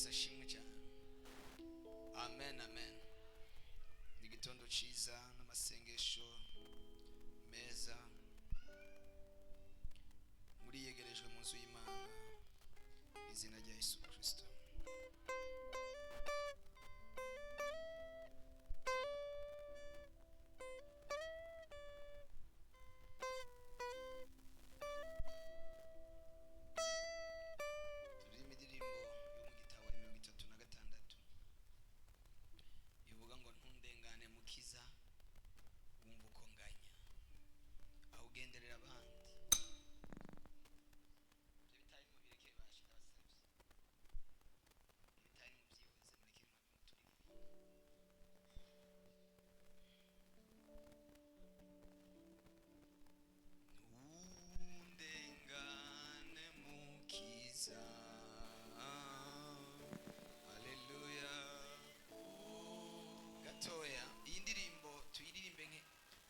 Yesu ashimwe cyane. Amen amen. Ni gitondo ciza n'amasengesho meza muri yegerejwe mu nzu y'Imana izina rya Yesu Kristo.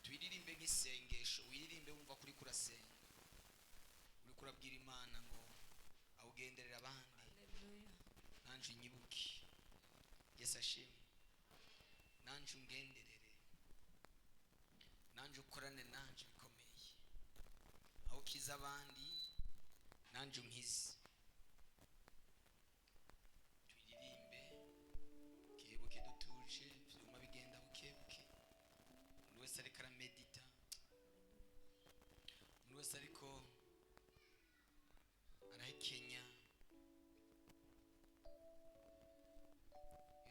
Tuyiririmbe nk'isengesho, wiririmbe wumva kuri kurasenga, uri kurabwira Imana ngo awugenderera abandi. Haleluya. Nanje nyibuke. Yesu ashimwe. Nanje ungenderere, nanje ukorane nanje bikomeye, aho ukiza abandi nanje unkize. Tuyiririmbe kebuke dutuje, vyuma bigenda bukebuke. Umuntu wese ariko aramedita, umuntu wese ariko arahekenya,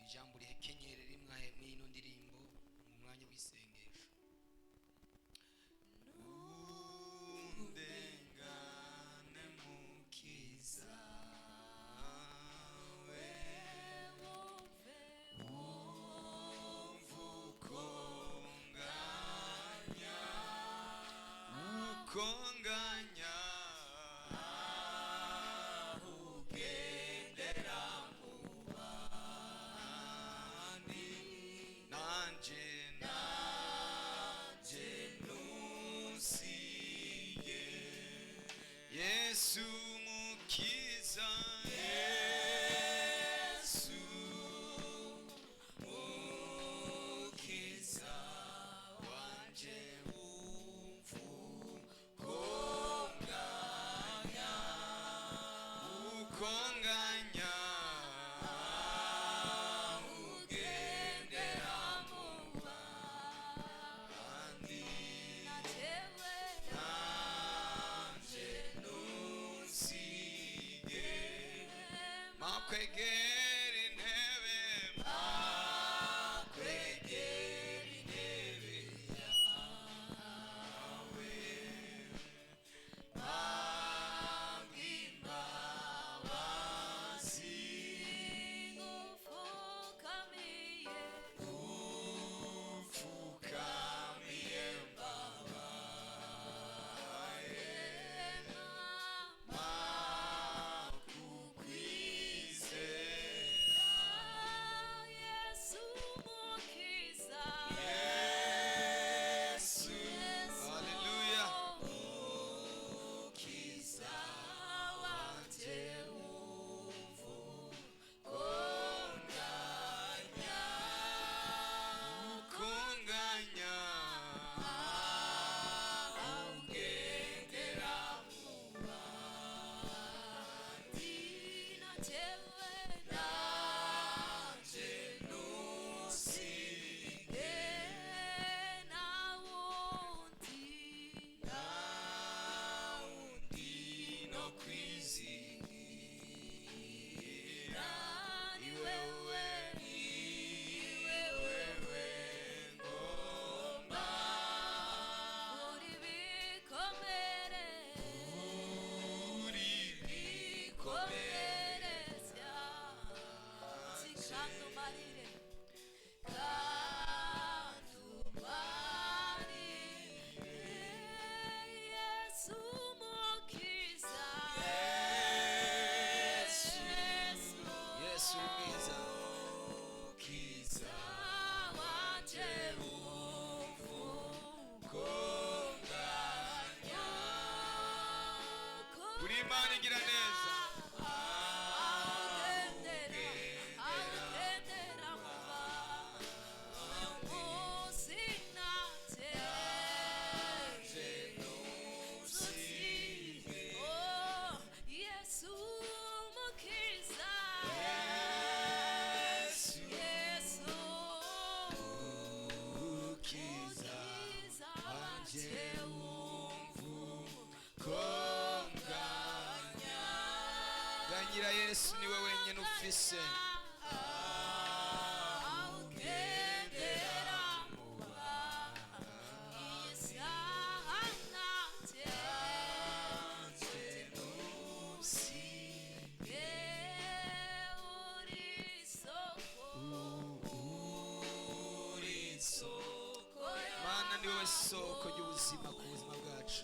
ijambo rihekenyere rimwe mw'ino ndirimbo mu mwanya w'isengesho. Undengane mukiza konganya ugendera mu bandi, nanje nusige Yesu mukiza, Yesu mukiza wanje konganya ugendera mu bandi, nanje nusige makwegera intebe, makwegera intebe yawe, yesu niwe wenyine ufise mana niwe soko ry'ubuzima ku buzima bwacu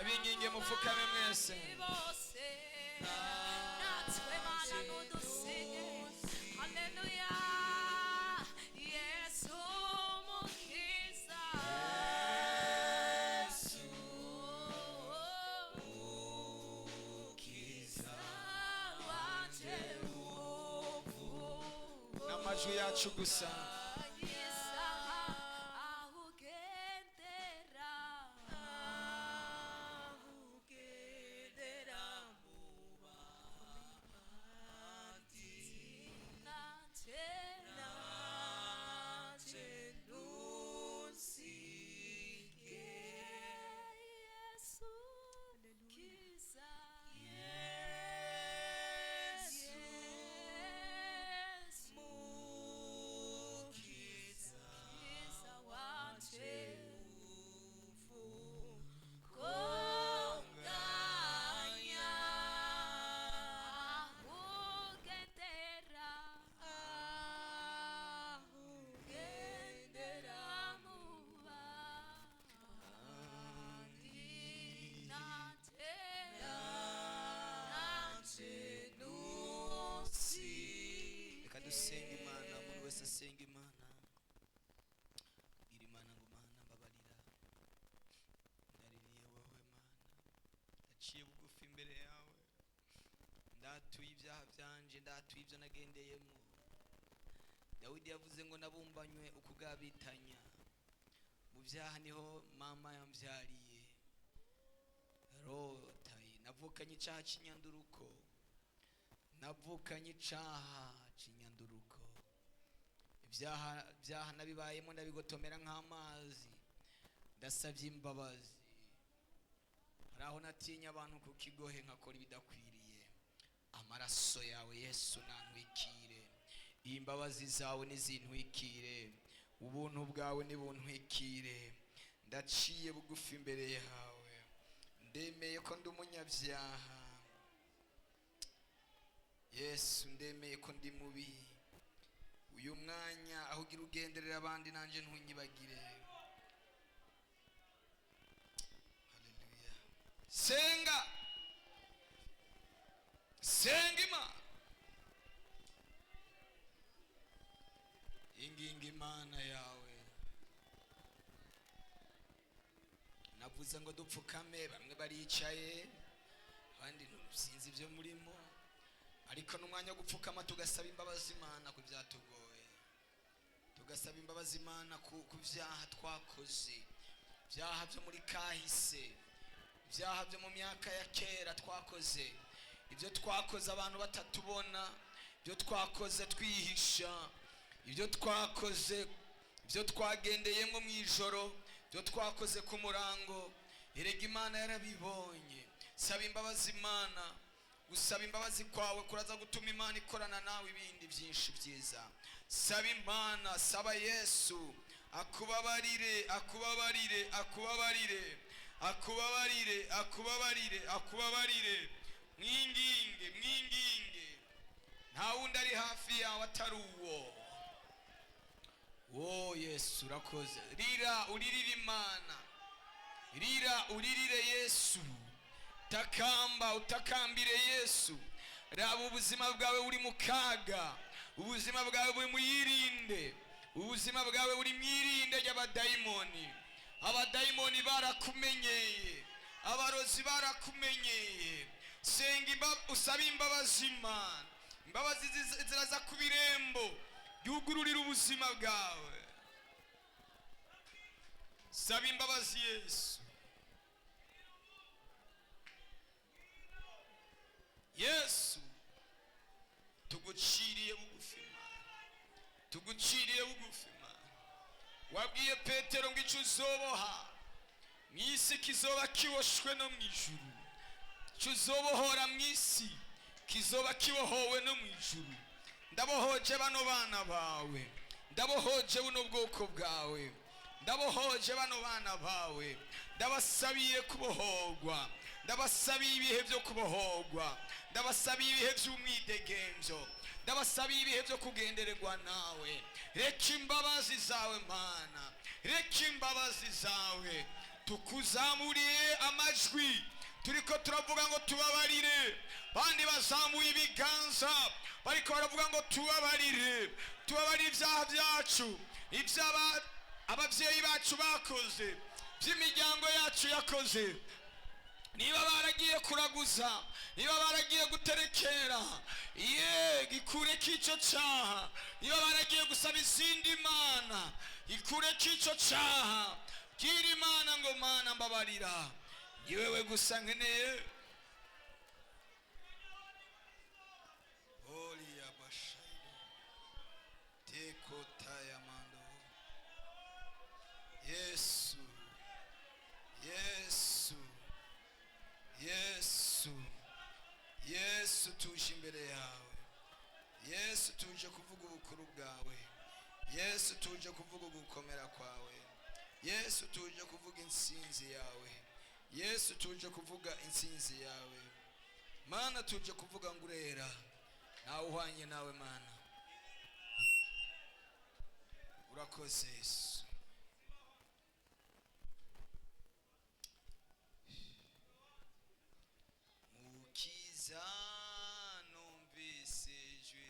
abinginge mupfukame mwese n'amajwi yacu gusa dusenga imana umuntu wese asenga imana iri mana ngo mana mbabarira ndaririye wowe mana ndaciye bugufi imbere yawe ndatuye ibyaha byanje ndatuye ibyo nagendeyemo Dawidi yavuze ngo nabumbanywe ukugabitanya mu byaha niho mama yambyariye rotaye navukanye icyaha cy'inyanduruko navukanye icyaha cy'inyanduruko ibyaha nabibayemo ndabigotomera nk'amazi ndasabye imbabazi hari aho natinya abantu ku kigohe nkakora ibidakwiriye amaraso yawe Yesu nantwikire imbabazi zawe nizintwikire ubuntu bwawe nibuntwikire ndaciye bugufi imbere yawe ndemeye ko ndi umunyabyaha Yesu ndemeye ko ndi mubi uyu mwanya aho ugira ugenderera abandi nanje ntunyibagire haleluya senga Imana inginga imana yawe navuze ngo dupfukame bamwe baricaye abandi sinzi ibyo murimo ariko n'umwanya wo gupfukama tugasaba imbabazi Imana ku byatugoye tugasaba imbabazi Imana ku byaha twakoze byaha byo muri kahise byaha byo mu myaka ya kera twakoze ibyo twakoze abantu batatubona ibyo twakoze twihisha ibyo twakoze ibyo twagendeyemo mu ijoro byo twakoze ku murango, erega Imana yarabibonye. Saba imbabazi Imana. Gusaba imbabazi kwawe kuraza gutuma Imana ikorana nawe ibindi byinshi byiza. Saba Imana, saba Yesu akubabarire, akubabarire, akubabarire, akubabarire, akubabarire, akubabarire. Mwinginge, mwinginge. Nta wundi ari hafi yawe atari uwo. Oh Yesu urakoze. Rira uririre Imana. Rira uririre Yesu. Takamba utakambire Yesu. Raba ubuzima bwawe uri mu kaga. Ubuzima bwawe buri mwirinde. Ubuzima bwawe buri mwirinde y'abadayimoni. Abadayimoni barakumenyeye. Abarozi barakumenyeye. Senga usaba imbabazi Imana. Imbabazi ziraza ku birembo. Yugururira ubuzima bwawe. Saba imbabazi Yesu. Yesu tuguciriye bugufi Imana. Tuguciriye bugufi Imana. Wabwiye Petero ngo icyo uzoboha mw'isi kizoba kiboshwe no mu ijuru. Icyo uzobohora mw'isi kizoba kibohowe no mu ijuru. Ndabohoje bano bana bawe. Ndabohoje buno bwoko bwawe. Ndabohoje bano bana bawe. Ndabasabiye kubohorwa. Ndabasabiye ibihe byo kubohorwa. Ndabasabiye ibihe by'umwidegemvyo. Ndabasabiye ibihe byo kugendererwa nawe. Reka imbabazi zawe Mana. Reka imbabazi zawe. Tukuzamuriye amajwi. Turiko turavuga ngo tubabarire. Bandi bazamuye ibiganza. Bariko baravuga ngo tubabarire. Tubabarire ibyaha byacu. Iby'aba abavyeyi bacu bakoze. By'imiryango yacu yakoze. Niba baragiye kuraguza, niba baragiye guterekera, gikure k'ico cyaha. Niba baragiye gusaba izindi Mana, gikure k'ico cyaha. Bwira Imana ngo Mana mbabarira. Yewe gusa nkeneye. Holy abashayiro. Teko tayamando. Yesu. Yesu. Yesu. Yesu tuje imbere yawe. Yesu tuje kuvuga ubukuru bwawe. Yesu tuje kuvuga gukomera kwawe. Yesu tuje kuvuga insinzi yawe. Yesu tuje kuvuga insinzi yawe. Mana tuje kuvuga ngurera. Nawe uhwanye nawe Mana. Urakoze Yesu. Mukiza numvise ijwi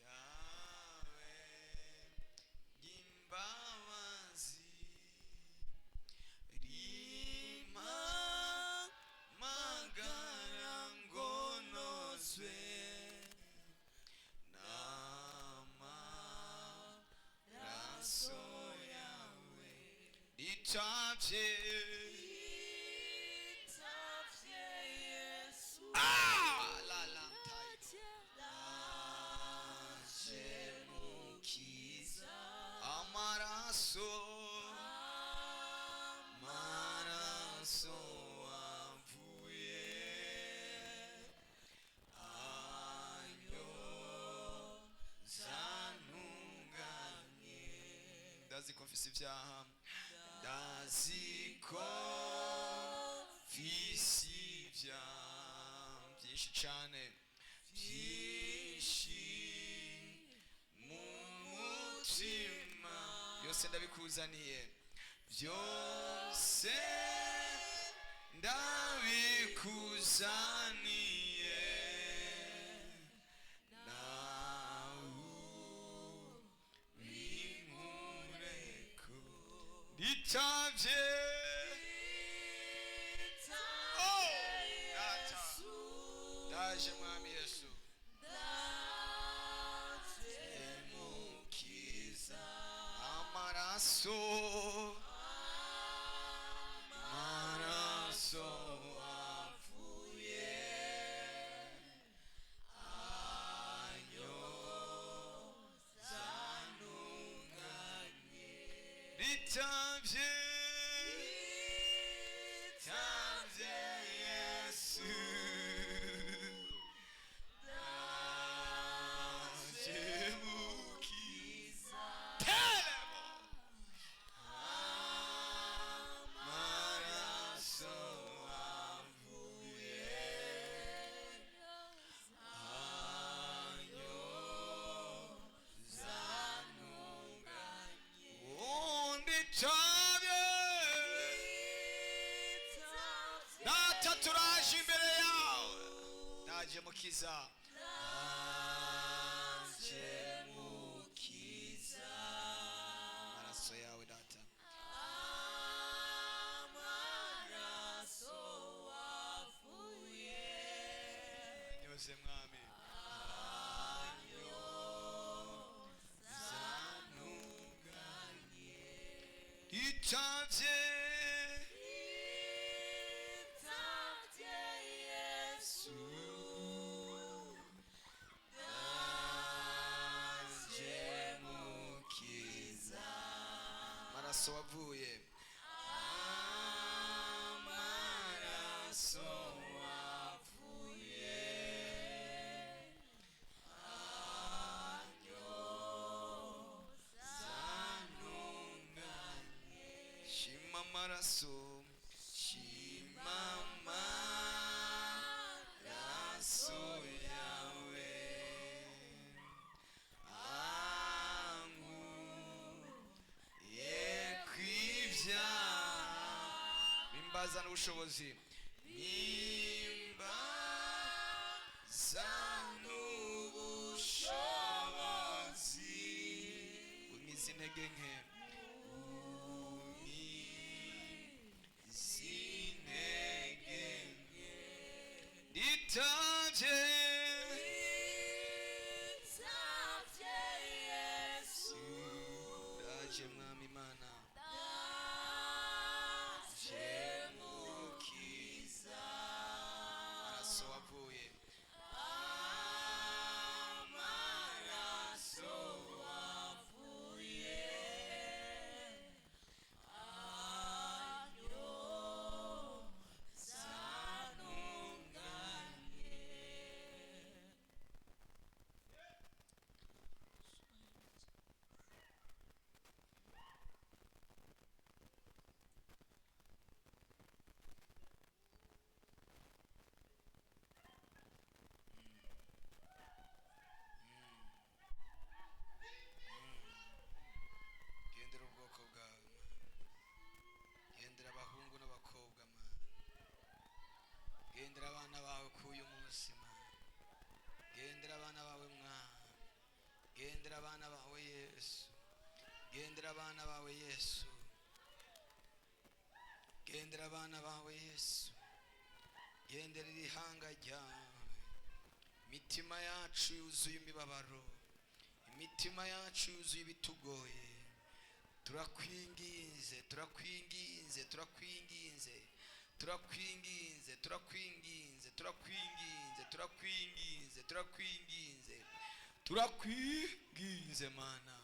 ryawe ry'imbabazi rimpamagara ngo nozwe n'amaraso yawe. Ritavye amaraso avuye anyoza ntunganye. Ndazi ko mfise ibyaha. Ndazi ko mfise ibyaha byinshi cyane. Byinshi mu mutima. Byose ndabikuzaniye. Byose ndabikuzaniye. Ritavye. Oh, ndaje mwami Yesu. Mukiza amaraso avuye anyoza ntunganye. Ritavye. ndaje mukiza, ndaje mukiza, amaraso yawe data, amaraso wavuye nyose mwami, itavye Yesu, ndaje mukiza, amaraso wavuye, amaraso wavuye, shima amaraso, shima amaraso yawe, ankuye kw'ivyaha, bimbaza n'ubushobozi, bimbaza n'ubushobozi, umize intege nke, itavye Yesu, ndaje mwami Mana, ndaje mukiza, amaraso wavuye, amaraso wavuye, gendera ubwoko bwawe, gendera abahungu n'abakobwa, gendera abana bawe k'uyu munsi, gendera abana bawe mwana, gendera abana bawe Yesu, gendera abana bawe Yesu, gendera abana bawe Yesu, gendera ihanga ryawe, imitima yacu yuzuye imibabaro, imitima yacu yuzuye ibitugoye, turakwinginze, turakwinginze, turakwinginze, turakwinginze, turakwinginze, turakwinginze, turakwinginze, turakwinginze, turakwinginze Mana,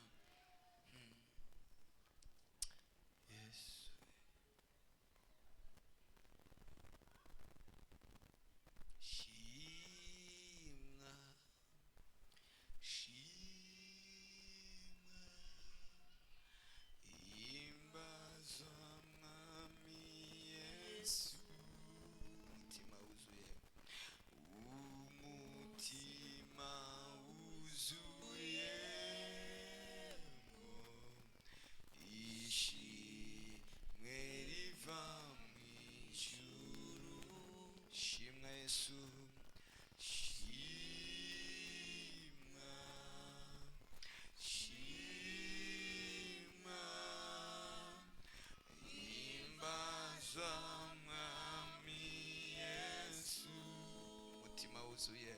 Yesu, shimwa, shimwa, imbaza mwami Yesu, umutima wuzuye, umutima wuzuyemo ishimwe riva mw'ijuru, shimwa Yesu, shimwa, shimwa, imbazwa mwami Yesu, umutima wuzuye,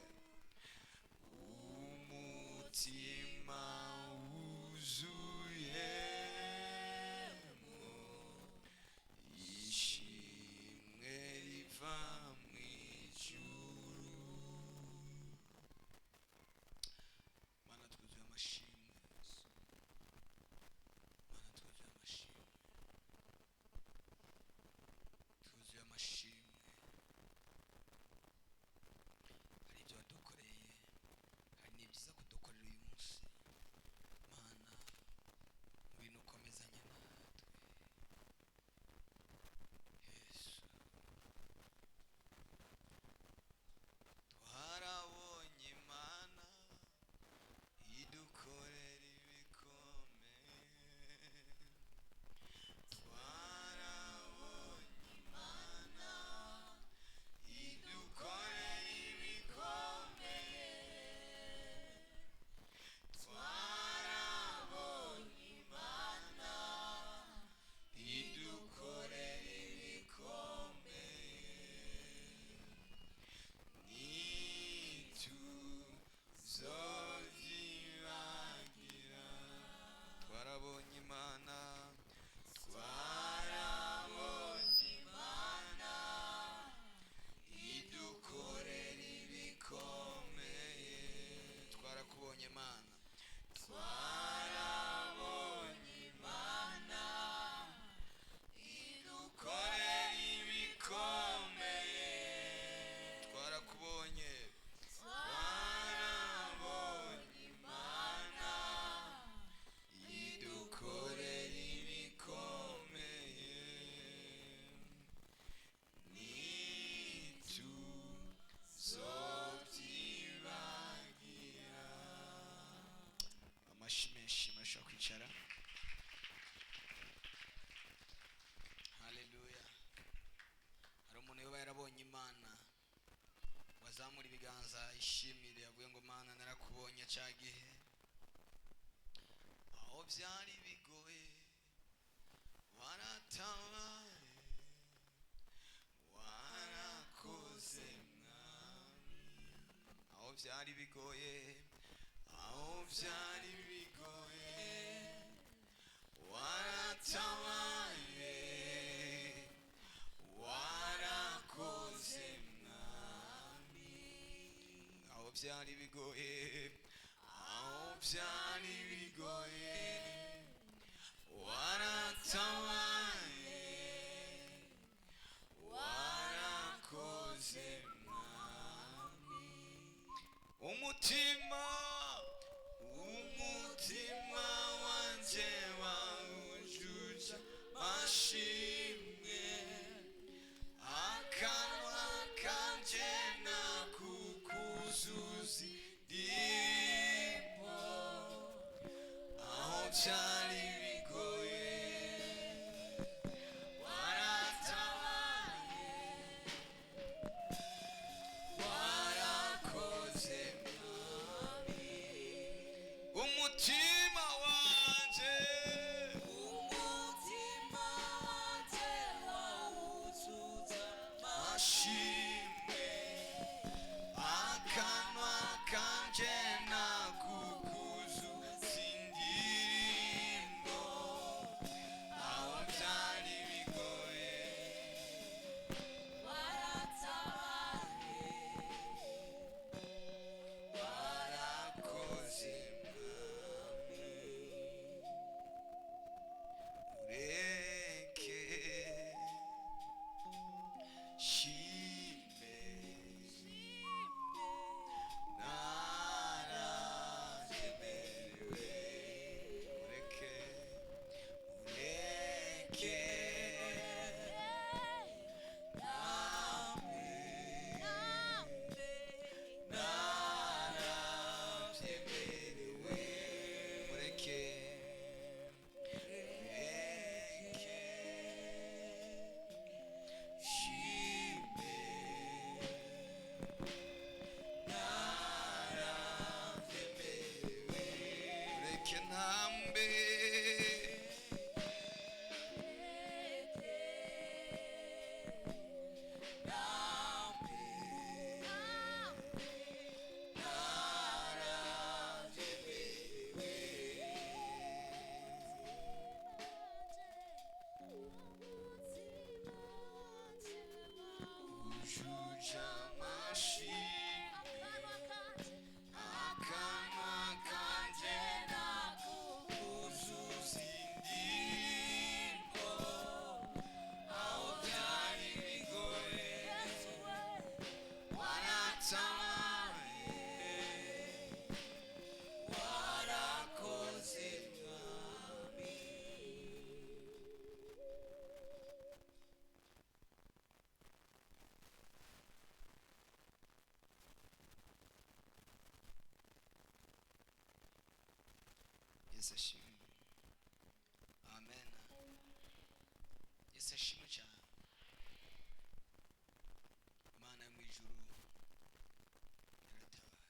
umutima wuzuyemo ishimwe riva mw'ijuru, Mana twuzuye amashimwe, Mana twuzuye amashimwe, twuzuye amashimwe, hari ibyo wabonye imana wazamura ibiganza ishimire avuye ngo mana narakubonye cya gihe aho byari bigoye waratabaye warakoze mwami aho byari bigoye aho byari bigoye waratabaye warakoze mwami aho byari bigoye aho byari bigoye waratabaye warakoze mwami umutima wanje wawujuje mashimwe akanwa kanje nakukuzuza indirimbo aho byari bigoye waratabaye warakoze mwami umutima wanje wawuzuza mashimwe akanwa kanje nakukuzuza indirimbo aho byari bigoye waratabaye warakoze mwami ureke shime nararemerewe ureke namwe narabyemerewe ureke shime narabyemerewe ureke ntambe ujuje amashimwe akanwa kanje nakukuzuza indirimbo aho byari bigoye waratabaye warakoze mwami Yesu ashimwe amen Yesu ashimwe cyane Imana yo mu ijuru yaratabaye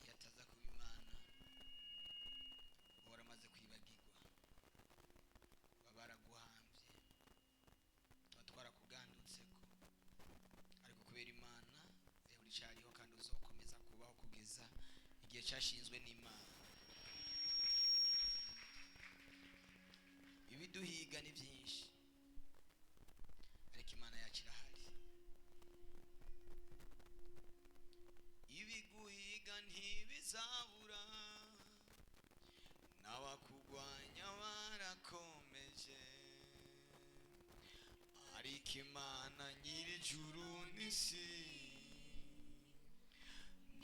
iyo ataza kuba Imana uhora amaze kwibagirwa baba baraguhambye tuba twarakugandutseho ariko kubera Imana rero uricyariho kandi uzokomeza kubaho kugeza igihe cyashinzwe n'Imana ibiduhiga ni byinshi ariko Imana yacu irahari ibiguhiga ntibizabura n'abakugwanya barakomeje ariko Imana nyir'ijuru n'isi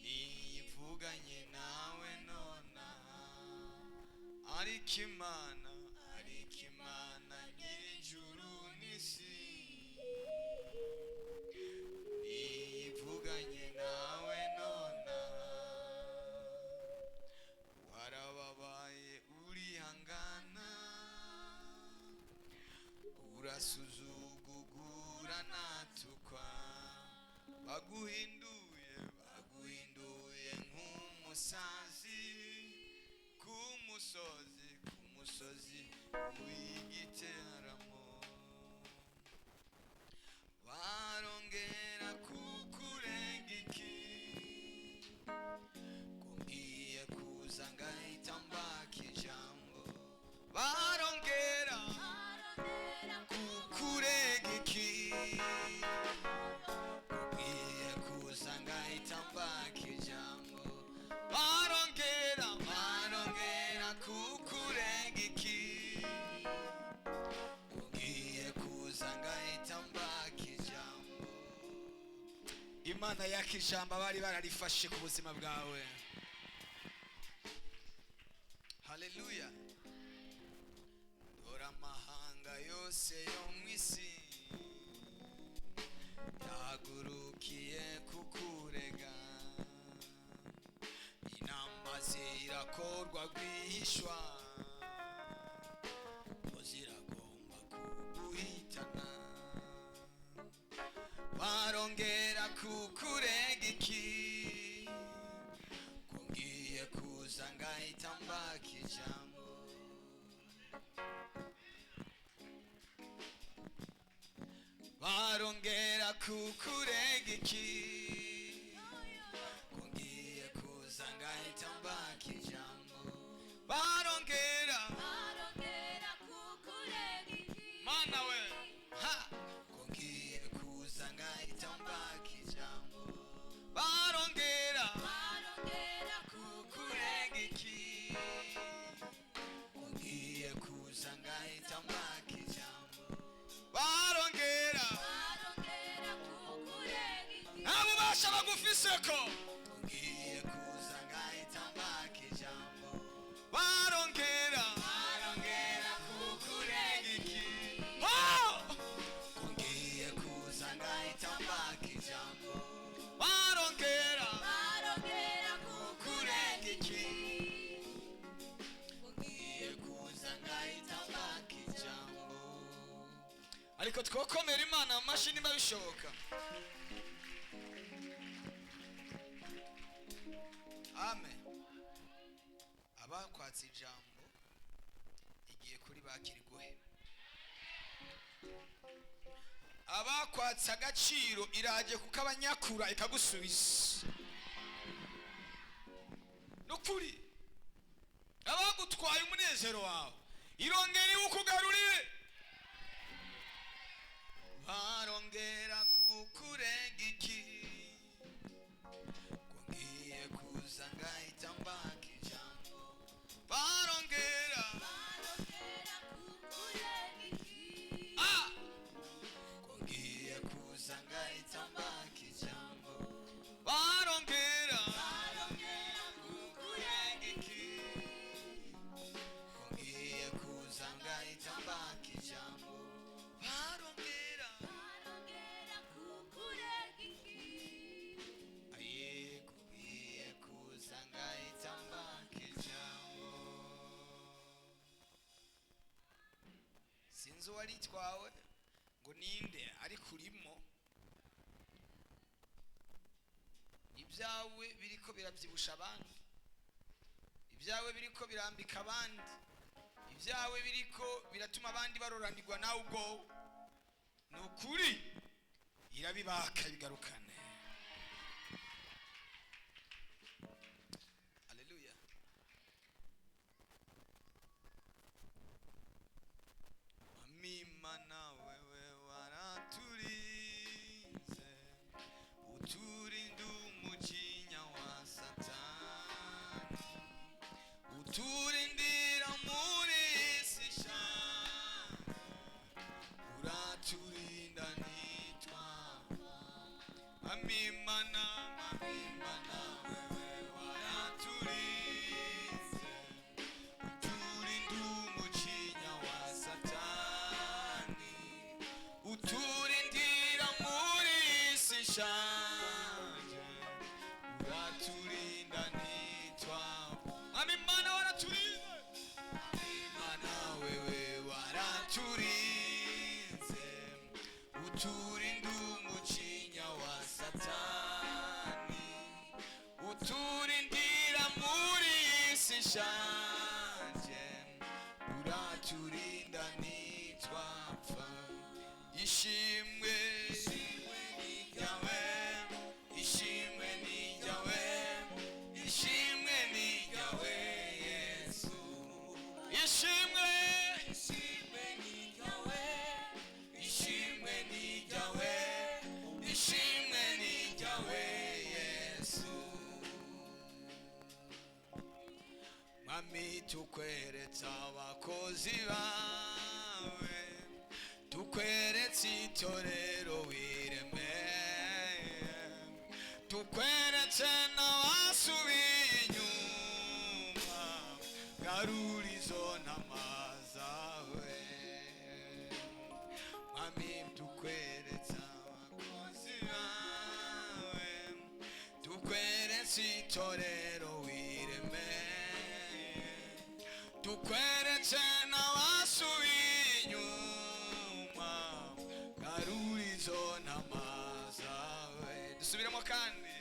niyivuganye nawe nona ariko Imana nyir'ijuru n'isi niyivuganye nawe nona warababaye urihangana urasuzugura baguhinduye nk'umusazi kumusozi w'igiteramo barongera kukurenga iki kumbwiye kuza ngahita mbaka ijambo barongera kukurenga iki kumbwiye kuza ngahita mbaka ijambo barongera kukurenga iki kumbwiye kuza ngahita mbaka ijambo. Imana yaka ijambo bari bararifashe ku buzima bwawe. Haleluya. Dore amahanga yose yo mu isi yahagurukiye kukurega, inama zirakorwa rwihishwa ko ziragomba kuguhitana barongera kukurega iki ko ngiye kuza ngahita mbaka ijambo barongera kukurega iki ko ngiye kuza ngahita mbaka ijambo barongera kukurega iki mana we ha ko ngiye kuza ngahita mbaka ijambo barongera kukurega iki ko ngiye kuza ngahita mbaka ijambo barongera ntabubasha bagufiseko ngiye kuza ngahita mbaka ijambo barongera kukurega iki ngiye kuza ngahita mbaka ijambo barongera kukurega iki ngiye kuza ngahita mbaka ijambo. Ariko twokomera Imana amashyi niba bishoboka. Amen. Abakwatse ijambo igiye kuri bakiriguhe, abakwatse agaciro iraje kuko abanyakura ikagusubiza nukuri, abagutwaye umunezero wawe irongera iwukugarurire barongera kukurega iki ko ngiye kuza ngahita mbaka ijambo barongera kukurega iki ko ngiye kuza ngahita mbaka ijambo barongera kukurega iki ko ngiye kuza ngahita mbaka ijambo barongera kukurega iki aye kugiye kuza ngahita mbaka ijambo. Sinzi uwaritwawe ngo ninde ariko urimo, ibyawe biriko birabyibusha abandi, ibyawe biriko birambika abandi, ibyawe biriko biratuma abandi baroranirwa nawe ubwo nukuri irabibaka bigarukane. Haleluya. Amimana wewe waraturinze uturinda umujinya wa Satani uturindira muri isi shani uraturinda nitwaba. Amimana wewe waraturinze uturinda umujinya wa Satani uturindira muri isi shanje uraturinda nitwaba. Amimana waraturinze, Amimana wewe waraturinze uturinda umujinya wa Satani turashaje uraturinda ntitwapfa ishimwe ni ryawe ishimwe ni ryawe ishimwe ni ryawe Yesu ishimwe ni ryawe ishimwe ni ryawe ishimwe ni ryawe Yesu Mami tukweretse abakozi bawe tukweretse itorero wiremeye tukweretse n'abasubiye inyuma garura izo ntama zawe Mami tukweretse abakozi bawe tukweretse itorero wiremeye tukweretse n'abasubiye inyuma garura izo ntama zawe dusubiremo kandi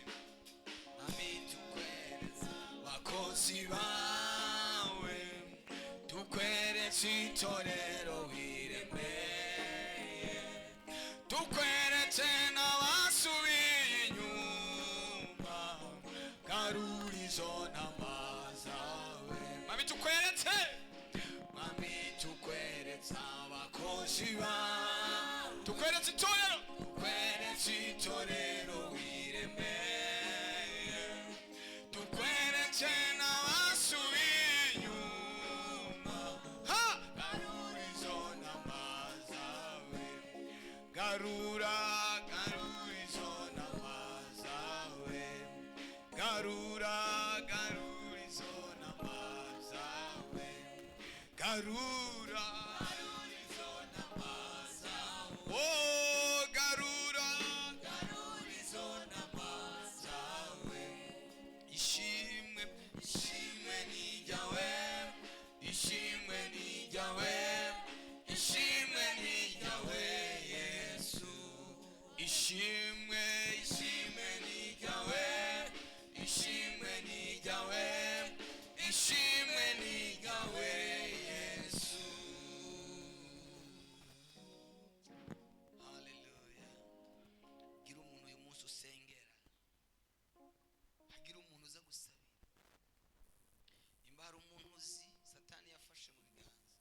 Mami tukweretse abakozi bawe tukweretse itorero wiremeye tukweretse n'abasubiye inyuma garura izo ntama zawe Mami tukweretse abakozi bawe tukweretse itorero wiremeye tukweretse n'abasubiye inyuma garura izo ntama zawe garura izo ntama zawe garura izo ntama zawe garura izo ntama zawe oh garura izo ntama zawe ishimwe ni ryawe ishimwe ni ryawe ishimwe ni ryawe Yesu ishimwe ni ryawe ishimwe ni ryawe ishimwe ni ryawe Yesu haleluya gira umuntu uyu munsi usengera hagira umuntu uza gusabira imba hari umuntu uzi satani yafashe mu biganza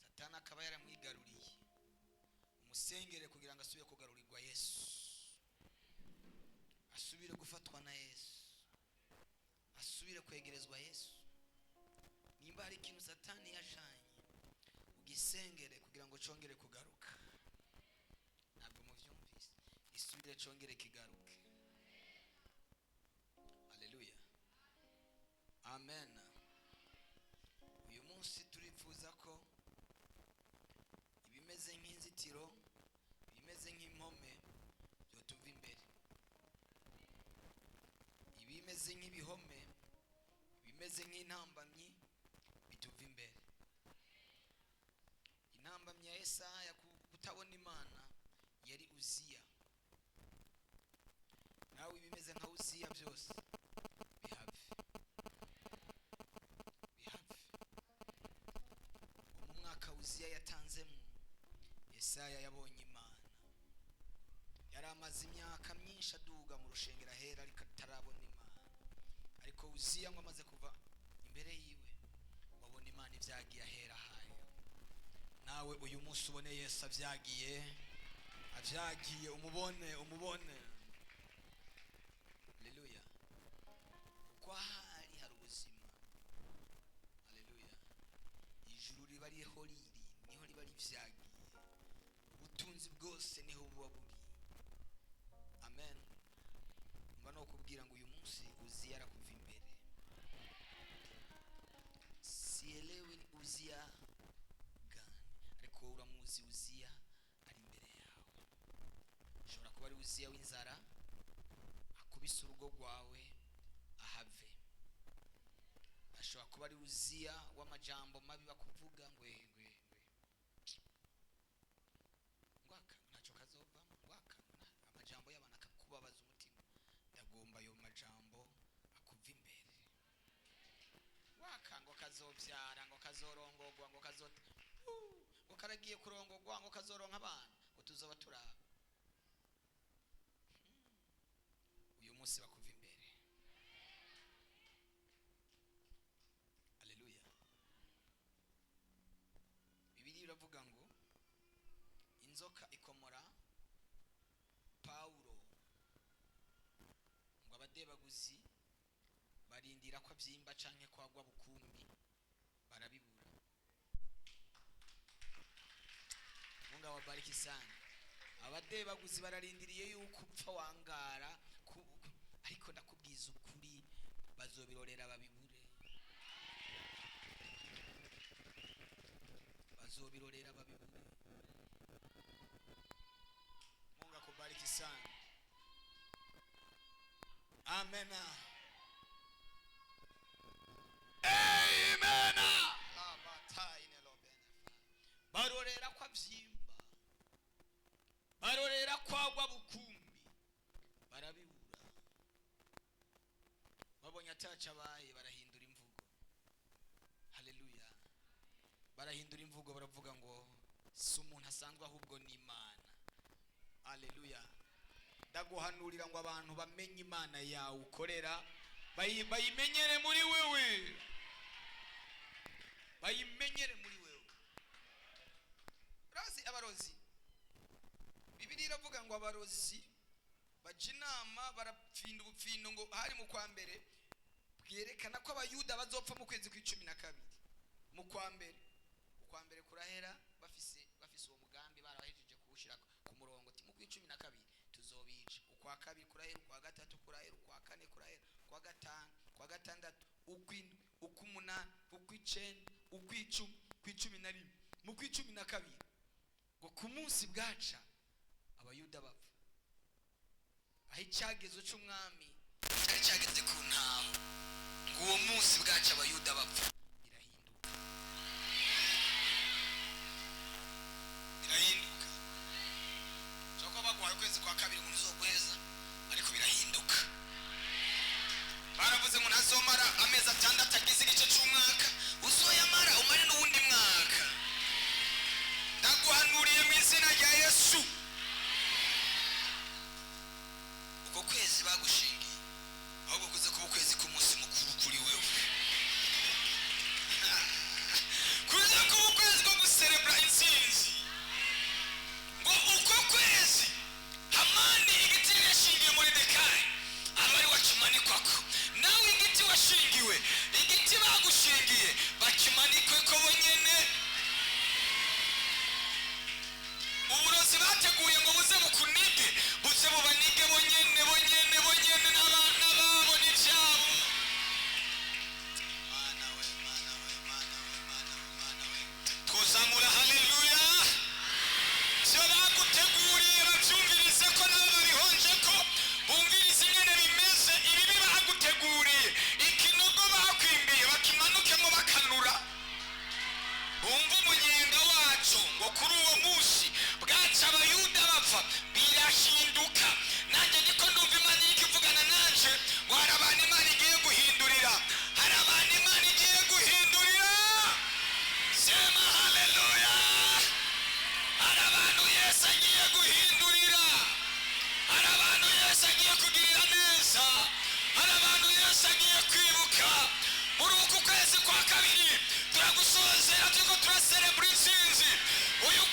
satani akaba yaramwigaruriye umusengere kugira ngo asubire kugarurirwa Yesu asubire gufatwa na Yesu asubire kwegerezwa Yesu nimba hari ikintu satani yashanye ugisengere kugira ngo congere kugaruka ntabwo muvyumvise isubire congere kigaruke haleluya amen uyu munsi turifuza ko ibimeze nk'inzitiro ibimeze nk'impome byo tuva imbere ibimeze nk'ibihome ibimeze nk'intambamyi bituva imbere intambamyi ya Yesaya kutabona Imana yari Uziya nawe ibimeze nka Uziya byose bihave mu mwaka Uziya yatanzemo Yesaya yabonye Imana yari amaze imyaka myinshi aduga mu rushengero ahera ariko atarabona Imana ariko Uziya ngo amaze kuva imbere yiwe wabona Imana ibyagiye ahera hayo nawe uyu munsi ubone Yesu avyagiye umubone haleluya uko hari ubuzima haleluya ijuru riba riho niho riba rivyagiye ubutunzi bwose niho buba buri amen mba no kubwira ngo uyu munsi Uziya arakuva imbere sielewi Uziya gani ariko uramuzi Uziya ari imbere yawe ushobora kuba ari Uziya w'inzara akubise urugo rwawe ahave ashobora kuba ari Uziya w'amajambo mabi bakuvuga ngwaka ntacyo kazovamo ngwaka amajambo y'abantu akakubabaza umutima ndagomba ayo majambo akuva imbere kazobyara ngo kazorongogwa ngo kazota ngo karagiye kurongogwa ngo kazoronka abana ngo tuzoba turaba. Uyu munsi bakuva imbere. Haleluya. Bibiliya iravuga ngo inzoka ikomora Paulo ngo abadebaguzi barindira ko abyimba canke kwagwa bukumbi barabibura. Mungu awabariki sana. Abadebaguzi bararindiriye yuko upfa wangara ariko ndakubwiza ukuri bazobirorera babibure. Bazobirorera babibure. Mungu akubariki sana. Amen. Amen. Barorera kwa byimba, barorera kwagwa bukumbi barabibura. Babonye ataca baye barahindura imvugo. Haleluya. Barahindura imvugo baravuga ngo si umuntu asanzwe ahubwo ni Imana. Haleluya. Ndaguhanurira ngo abantu bamenye Imana yawe ukorera bayimenyere muri wewe. Bayimenyere muri wewe. Razi abarozi. Bibiliya iravuga ngo abarozi baje inama barapfinda ubupfindo ngo hari mu kwa mbere bwerekana ko abayuda bazopfa mu kwezi kwa 12 mu kwa mbere. Ukwa mbere kurahera bafise uwo mugambi barabahejeje kuwushira ku murongo ti mu kwa 12 tuzobica. Ukwa kabiri kurahera, ukwa gatatu kurahera, ukwa kane kurahera, ukwa gatanu, ukwa gatandatu, ukwindwi, ukumunani, ukwicenda, ukwicumi, kw'icumi mu kwa 12 ngo ku munsi bwaca abayuda bapfa. Aho icyagezo cy'umwami cyari cyageze ku ntaho ngo uwo munsi bwaca abayuda bapfa. Birahinduka. Cyoko bagwaye kwezi kwa kabiri ngo uzogweza ariko birahinduka. Baravuze ngo ntazomara amezi 6 agize igice cy'umwaka uzoyamara umare n'uwundi mwaka. Ndaguhanuriye mu izina rya Yesu. Uko kwezi bagushingiye ahubwo kuze kuba ukwezi k'umunsi mukuru kuri wewe. Kuze kuba ukwezi ko gucelebra intsinzi. Ngo uko kwezi Hamani igiti yashingiye muri Moridekayi abari wakimanikwako. Nawe igiti washingiwe, igiti bagushingiye bakimanikwe ko bonyene. Uburozi bateguye ngo buze bukunige buze bubanige bonyene n'abana babo n'icyabo. Mana we. Twozamura haleluya. Cyo baguteguriye babyumvirize ko nabo babihonje ko bumvirize ingene bimeze. Ibi baguteguriye ikinogo bakwimbiye bakimanukemo bakanura. Bumva umunyenga wacu ngo kuri uwo munsi bwaca abayuda bapfa birashinduka. Nanjye niko ndumva Imana ikivugana nanje ngo hari abantu Imana igiye guhindurira. Hari abantu Imana igiye guhindurira. Sema haleluya. Hari abantu Yesu agiye guhindurira. Hari abantu Yesu agiye kugirira neza. Hari abantu Yesu agiye kwibuka. Muri uku kwezi kwa kabiri turagusozera turiko turacelebra intsinzi. Uyu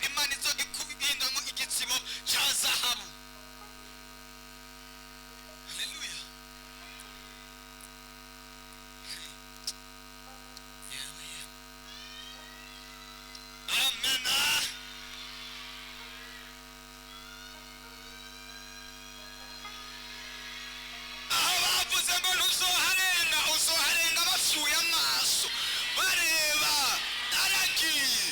imana izogihindamo igitsibo cya zahabu. Haleluya. Amen. Aho bavuze ngo ntuzoharenga, uzoharenga basuye amaso bareba aragiye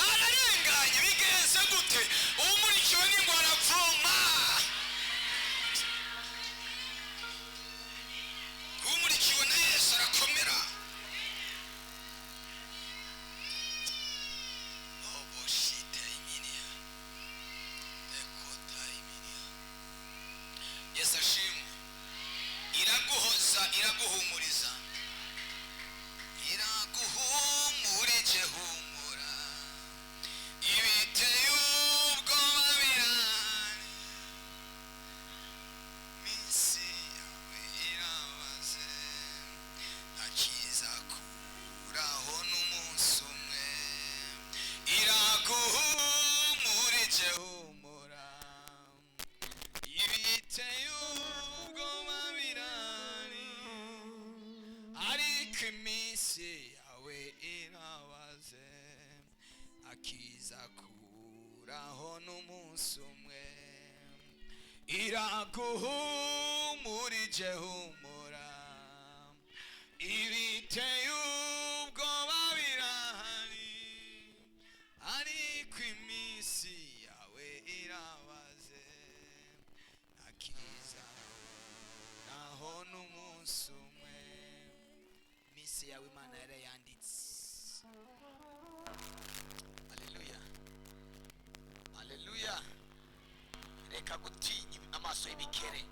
ararenganye. Bigenze gute? umurikiwe n'ingwara avoma, umurikiwe na Yesu arakomera. Yesu ashimwe. Iraguhoza, iraguhumuriza, iraguhumurije humura, ibiteye ubwoba birahari, minsi yawe irabaze, ntakizakuraho n'umunsi umwe, iraguhumurije humura, ibiteye ubwoba birahari, ariko iminsi yawe irabaze, akizakuraho n'umunsi umwe, iraguhumurije humura, ibiteye ubwoba birahari, ariko iminsi yawe irabaze, akizakuraho n'umunsi umwe. Iminsi yawe Imana yarayanditse. Haleluya, haleluya. Reka gutinya amaso y'ibikere,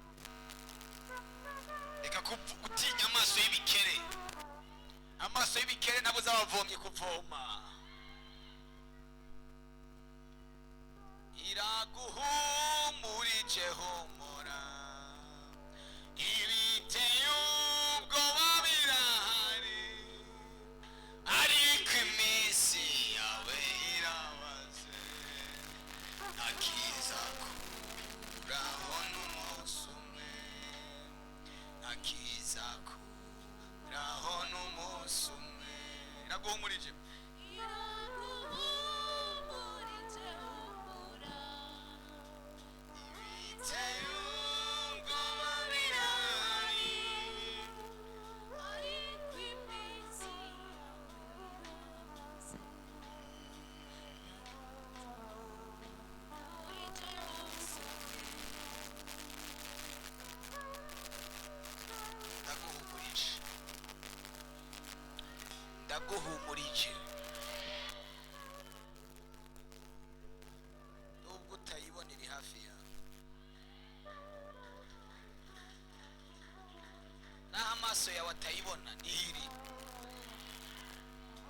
reka gutinya amaso y'ibikere. Amaso y'ibikere nabo zabavomye kuvoma. Iraguhumurije humura, ibiteye ubwoba birahari, ariko iminsi yawe irabaze, akizakuraho n'umunsi umwe, akizakuraho n'umunsi umwe. Iraguhumurije, ibiteye ubwoba birahari, ndaguhumurije, ndaguhumurije. Nubwo utayibona iri hafi yawe, naho amaso yawe atayibona, nihiri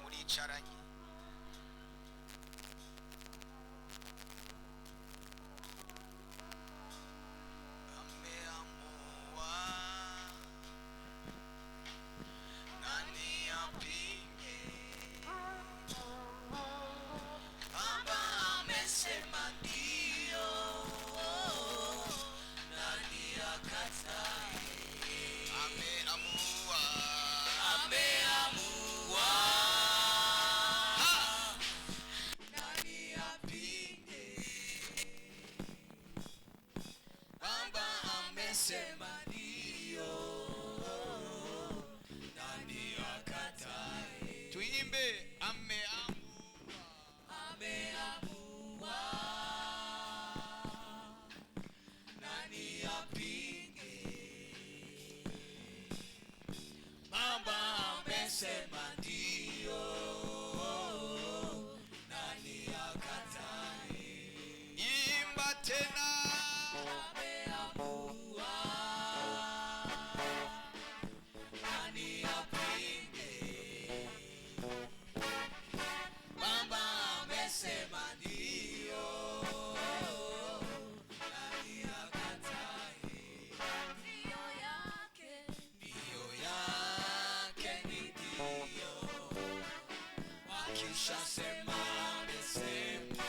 muricaranye. Ameamua nani apinge, Baba amesema ndio, nani akatae? Ameamua, ameamua, nani apinge? Baba amesema ndio, nani akatae? Tuimbe ameamua, ameamua, nani apinge? Baba amesema ndio, nani akatae? Imba tena, ameamua, nani apinge? Baba amesema ndio, nani akatae? Ndio yake ni ndio, akishasema amesema.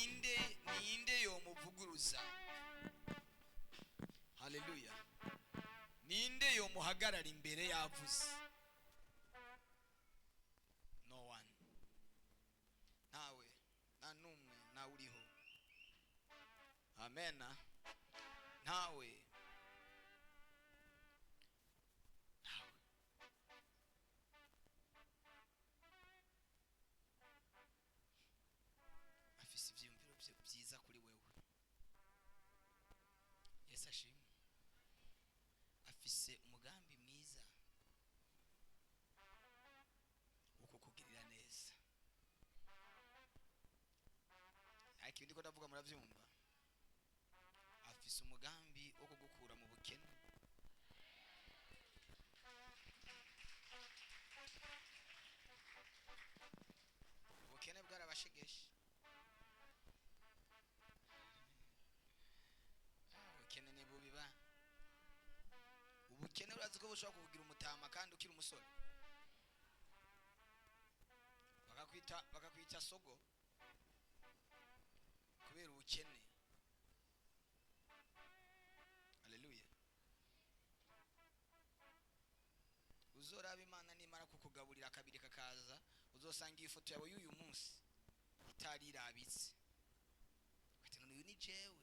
ninde yomuvuguruza? Haleluya. Ninde yomuhagarara imbere yavuze? No one. Ntawe, nta numwe, ntawe uriho. Amen. Ntawe. Afise ivyiyumviro byiza kuri wewe. Yesu ashimwe. Afise umugambi mwiza uko kugirira neza. Ariko ndiko ndavuga muravyumva. Afise umugambi wo kugukura mu bukene. Ubukene bwarabashegeshe. Ubukene ni bubi ba. Ubukene urazi ko bushobora kuvugira umutama kandi ukiri umusore. Bakakwita sogo kubera ubukene. Haleluya. Uzoraba Imana nimara kukugaburira kabiri kakaza, uzosanga iyi foto yawe y'uyu munsi itari irabitse. Ati none uyu ni jewe.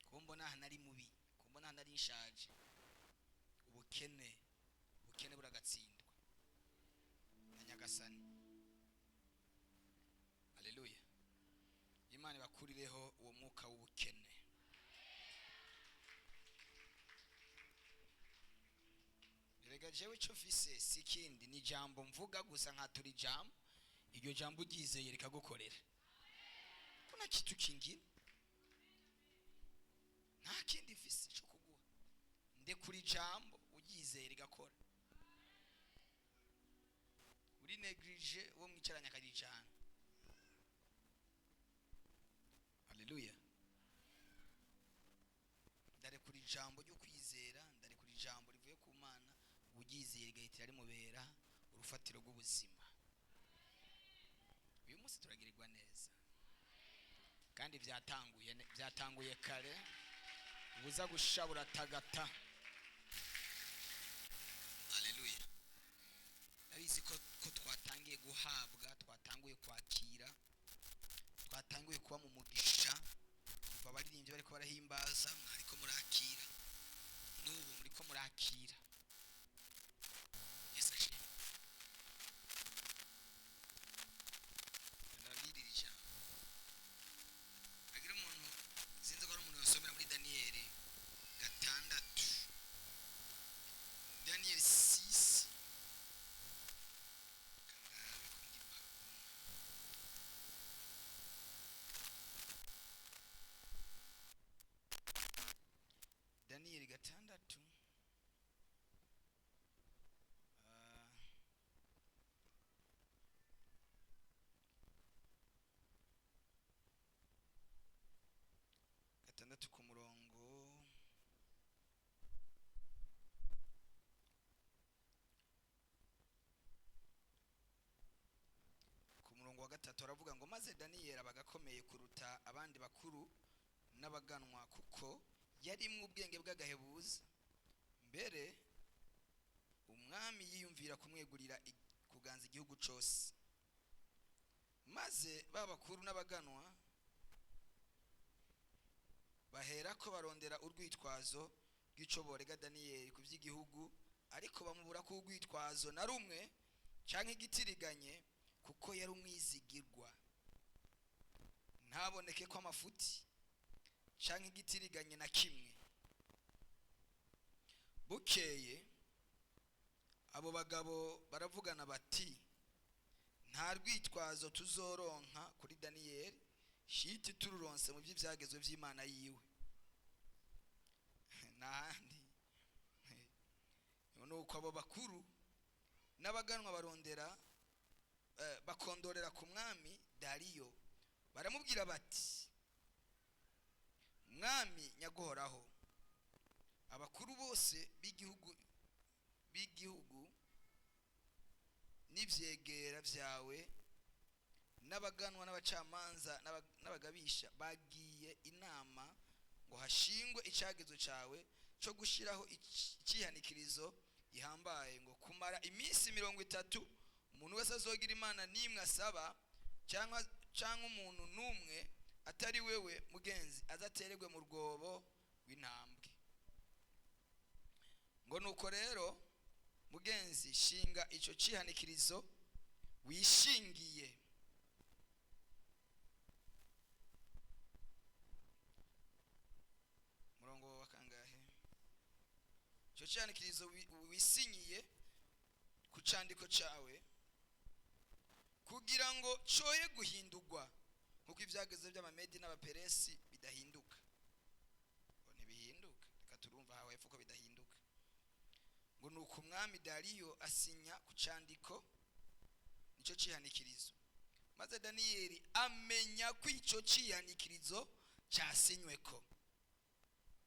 Kumbona hanari mubi, kumbona hanari nshaje. Ubukene buragatsindwa na Nyagasani. Haleluya. Imana bakurireho uwo mwuka w'ubukene. Erega jewe cyo fise sikindi ni jambo mvuga gusa nkaturi jambo. Iryo jambo ugizeye rikagukorera. Kuna kitu kingine nta kindi fise cyo kuguha. Nde kuri jambo ugizeye rigakora. Uri neglige wo mwicaranya karijana. Haleluya. Ndare kuri jambo ryo kwizera, ndare kuri jambo rivuye ku Mana, ugizeye rigahitira rimubera urufatiro rw'ubuzima. Uyu munsi turagirirwa neza. Kandi byatanguye kare. Ubuza gushabura tagata. Haleluya. Abizi ko twatangiye guhabwa, twatanguye kwakira, twatanguye kuba mu mugisha. Kuva abaririmbyi bariko barahimbaza, mwariko murakira. N'ubu muriko murakira. Yesu ashimwe. Nabirira agira umuntu sinzi ko ari umuntu yasomera muri Daniyeli 6. Daniyeli 6. Daniyeli 6. Gatandatu ku murongo wa 3 aravuga ngo maze Daniyeli abagakomeye kuruta abandi bakuru n'abaganwa kuko yari mu ubwenge bw'agahebuza. Mbere umwami yiyumvira kumwegurira kuganza igihugu cyose. Maze babakuru n'abaganwa bahera ko barondera urwitwazo rw'ico borega Daniyeli ku by'igihugu, ariko bamubura ku urwitwazo na rumwe canke igitiriganye, kuko yari umwizigirwa. Ntaboneke ko amafuti canke igitiriganye na kimwe. Bukeye abo bagabo baravugana bati, nta rwitwazo tuzoronka kuri Daniyeli, shiti tururonse mu by'ibyagezwe by'Imana yiwe. Nahandi nuko abo bakuru n'abaganwa barondera bakondorera ku mwami Dariyo, baramubwira bati, mwami nyaguhoraho, abakuru bose b'igihugu n'ivyegera vyawe n'abaganwa n'abacamanza n'abagabisha bagiye inama ngo hashingwe icyagezo cyawe cyo gushyiraho icyihanikirizo gihambaye ngo kumara iminsi 30 umuntu wese azogira imana n'imwe asaba cyangwa umuntu n'umwe atari wewe mugenzi azatererwe mu rwobo rw'intambwe. Ngo nuko rero mugenzi shinga icyo cyihanikirizo wishingiye. Murongo wa kangahe? Icyo cyihanikirizo wisinyiye ku cyandiko cyawe kugira ngo cyoye guhindurwa nkuko ibyageze by'Abamedi n'Abaperesi bidahinduka. Ngo ntibihinduka, reka turumva hawe fuko bidahinduka. Ngo nuko umwami Dariyo asinya ku cyandiko nicyo cyihanikirizo, maze Daniyeli amenya ko icyo cyihanikirizo cyasinyweko.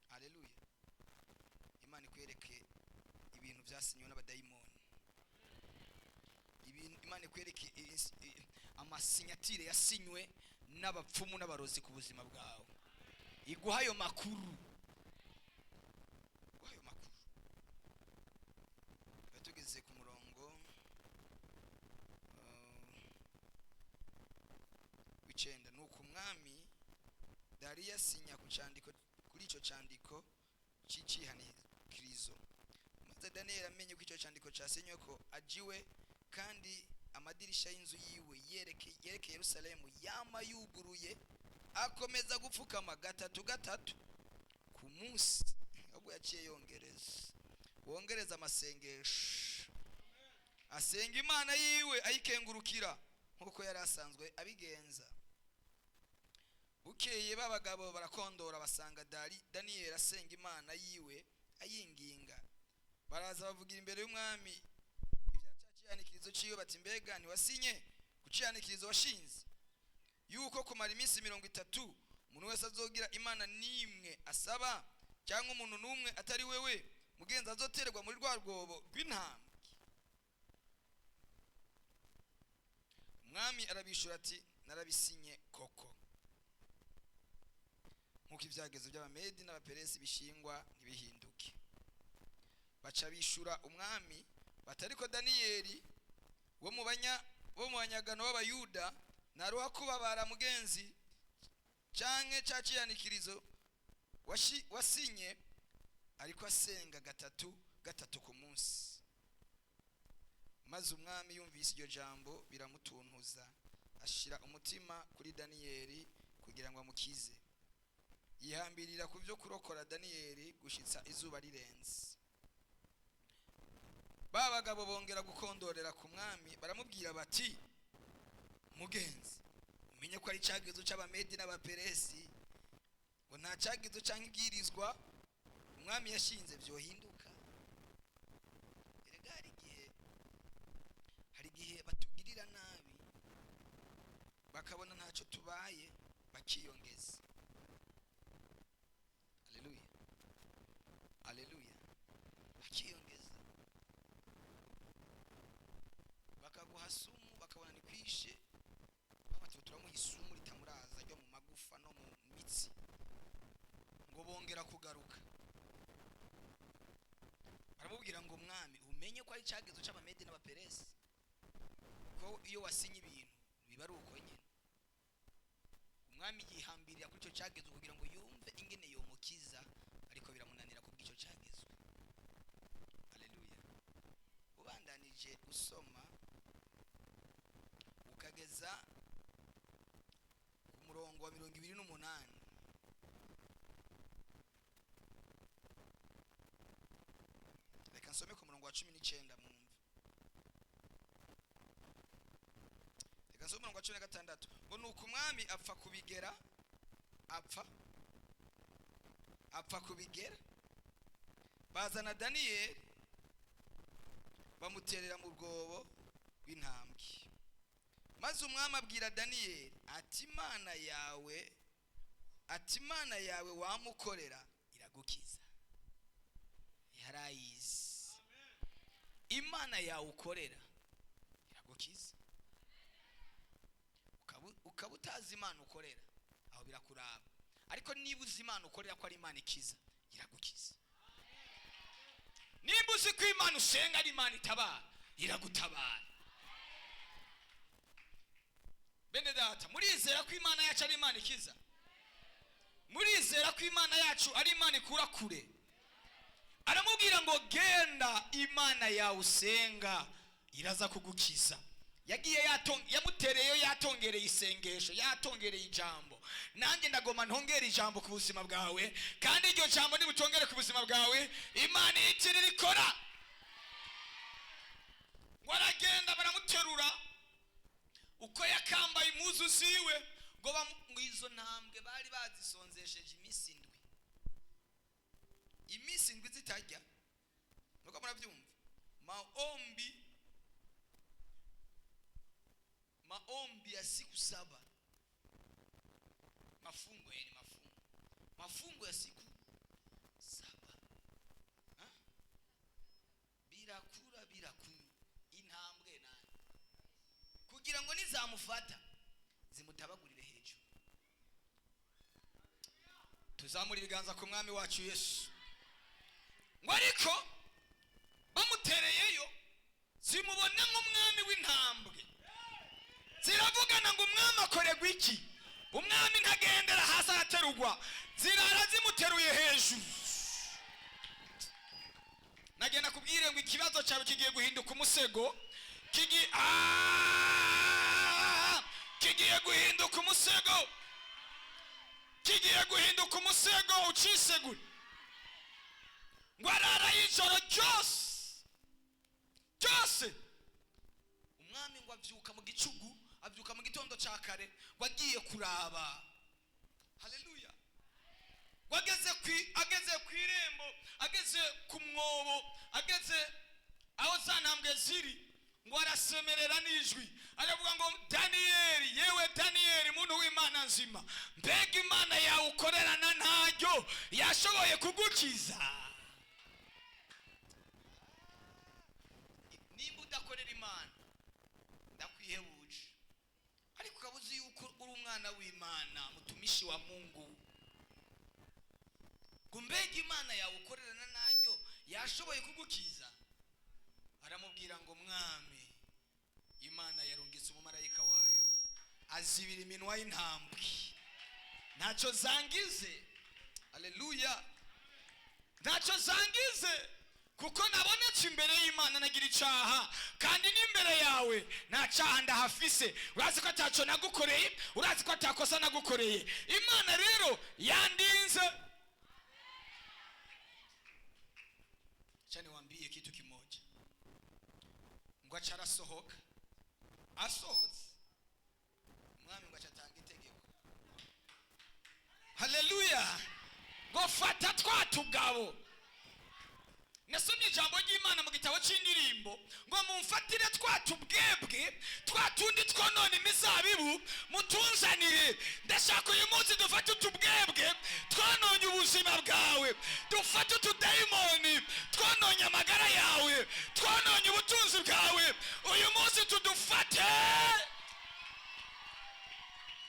Haleluya. Imana ikwereke ibintu byasinywe n'abadayimoni. Imana ikwereke amasinyatire yasinywe n'abapfumu n'abarozi ku buzima bwawe. Iguha ayo makuru. Batugeze ku murongo w'icenda. Nuko umwami Dariyo asinya ku cyandiko, kuri icyo cyandiko cy'icyihanikirizo, maze Daniyeli amenye ko icyo cyandiko cyasinywe ko ajiwe, kandi amadirisha y'inzu yiwe yerekeye Yerusalemu yama yuguruye, akomeza gupfukama gatatu ku munsi. Ahubwo yaciye wongereza amasengesho, asenga imana yiwe ayikengurukira nkuko yari asanzwe abigenza. Bukeye babagabo barakondora basanga Daniyeli asenga imana yiwe ayinginga. Baraza bavugira imbere y'umwami icyihanikirizo ciwe bati, mbega ntiwasinye ku cyihanikirizo washinze yuko kumara iminsi 30 umuntu wese azogira imana n'imwe asaba cyangwa umuntu n'umwe atari wewe mugenzi azotererwa muri rwa rwobo rw'intambwe? Umwami arabishura ati, narabisinye koko nkuko ibyagezo by'Abamedi n'Abaperesi bishingwa ntibihinduke. Baca bishura umwami batariko Daniyeli wo mu banyagano b'Abayuda naruha kubabara mugenzi canke ca cyihanikirizo wasinye, ariko asenga gatatu ku munsi. Maze umwami yumvise iryo jambo biramutuntuza, ashira umutima kuri Daniyeli kugira ngo amukize. Yihambirira ku byo kurokora Daniyeli gushitsa izuba rirenze. Babagabo bongera gukondorera ku mwami baramubwira bati, mugenzi umenye ko ari cyagezo cy'Abamedi n'Abaperesi, ngo nta cyagezo cyangwa ibwirizwa umwami yashinze byohinduka. Erega hari igihe batugirira nabi bakabona ntacyo tubaye bakiyongeza. Haleluya. Bakiyongeza bakaguha sumu, bakabona ni kwishe, babati turamuha isumu ritamuraza ryo mu magufa no mu mitsi, ngo bongera kugaruka. Baramubwira ngo mwami umenye ko ari cyagezo cy'Abamedi n'Abaperesi, ko iyo wasinye ibintu biba ari uko nyine. Umwami yihambirira kuri icyo cyagezo kugira ngo yumve ingene yomukiza, ariko biramunanira kubw'icyo cyagezwe. Haleluya. Ubandanije usoma ukageza ku murongo wa 28, reka nsome ku murongo wa 19 mwumve. Reka nsome umurongo wa 16. Ngo nuko umwami apfa kubigera, bazana Daniyeli bamuterera mu rwobo rw'intambwe. Maze umwami abwira Daniyeli ati, Imana yawe wamukorera iragukiza. Yarayizi. Imana yawe ukorera iragukiza. Ukaba utazi imana ukorera aho birakuraba, ariko niba uzi imana ukorera ko ari imana ikiza, iragukiza. Niba uzi ko imana usenga ari imana itabara, iragutabara. Bene data, murizera ko imana yacu ari imana ikiza? Murizera ko imana yacu ari imana ikura kure? Aramubwira ngo genda, imana yawe usenga iraza kugukiza. Yagiye yamutereyo, yatongereye isengesho, yatongereye ijambo. Nanjye ndagoma ntongere ijambo ku buzima bwawe, kandi iryo jambo nibutongere ku buzima bwawe, imana ikiri ikora. Ngo aragenda baramuterura, uko yakambaye impuzu ziwe, ngo izo ntambwe bari bazisonzesheje iminsi indwi. Iminsi indwi zitajya, nuko murabyumva. Maombi ya siku 7. Mafungo ya siku 7. Birakura birakunywa intambwe nayo, kugira ngo nizamufata zimutabagurire hejuru. Tuzamura ibiganza ku mwami wacu Yesu. Ngo ariko bamutereyeyo zimubona nk'umwami w'intambwe, ziravugana ngo umwami akorerwa iki? Umwami ntagendera hasi araterugwa, zirara zimuteruye hejuru. Nagenda kubwire ngo ikibazo cyawe kigiye guhinduka umusego, kigiye guhinduka umusego, kigiye guhinduka umusego ucisegura. Ngo arara y'ijoro ryose. Umwami ngo abyuka mu gicugu, abyuka mu gitondo cya kare, wagiye kuraba. Haleluya. Wageze ku irembo, ageze ku mwobo, ageze aho za ntambwe ziri, ngo arasemerera n'ijwi, aravuga ngo Daniyeli, yewe Daniyeli muntu w'Imana nzima, mbega imana yawe ukorerana ntaryo yashoboye kugukiza. Nimba udakorera imana ndakwihebuje, ariko ukabuze yuko uri umwana w'Imana, mutumishi wa Mungu, ngo mbega imana yawe ukorerana naryo yashoboye kugukiza. Aramubwira ngo mwami, imana yarungitse umumarayika wayo azibira iminwa y'intambwe, ntacyo zangize. Haleluya. Ntacyo zangize, kuko nabonetse imbere y'Imana nagira icyaha, kandi n'imbere yawe nta cyaha ndahafise. Urazi ko atacyo nagukoreye, urazi ko atakosa nagukoreye. Imana rero yandinze. Cyane wambie kitu kimoja, ngo acarasohoka, asohotse umwami ngo acatanga itegeko. Haleluya. Ngo fata twatugabo. Nasomye ijambo ry'Imana mu gitabo cy'indirimbo, ngo mumfatire twatubwebwe, twatundi twonona imizabibu mutunzanire. Ndashaka uyu munsi dufate utubwebwe twononye ubuzima bwawe, dufate utudayimoni twononye amagara yawe, twononye ubutunzi bwawe. Uyu munsi tudufate,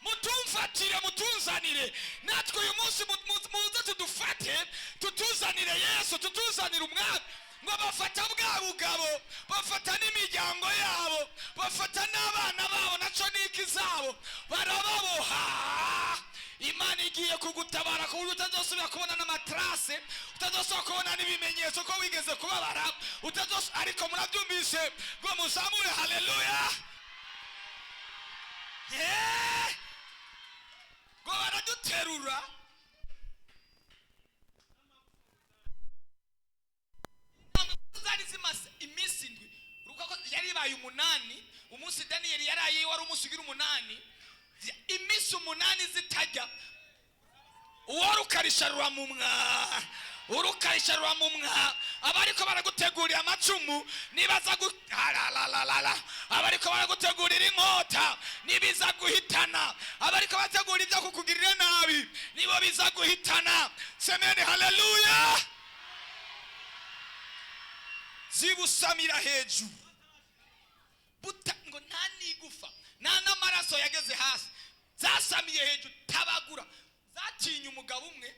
mutumfatire, mutunzanire. Natwe uyu munsi muze tudufate, tutuzanire Yesu, tutuzanire umwami. Ngo bafata bwa bugabo, bafata n'imiryango yabo, bafata n'abana babo na coniki zabo, barababoha. Imana igiye kugutabara ku buryo utazosubira kubona n'amatrase, utazosubira kubona n'ibimenyetso ko wigeze kubabara, ariko murabyumvise. Ngo muzamure haleluya. Ngo baraduterura, zari zimaze iminsi indwi. Uruko yari ibaye 8, umunsi Daniyeli yaraye wari umunsi ugira 8, iminsi 8 zitajya. Urukarisharura mu mwa, abariko baragutegurira amacumu nibaza abariko baragutegurira inkota nibiza guhitana, abariko bategura ibyo kukugirira nabi nibo biza guhitana. Semeni haleluya. Zibusamira hejuru, buta ngo nta nigufa, nta n'amaraso yageze hasi. zasamiye hejuru tabagura, zatinye umugabo umwe.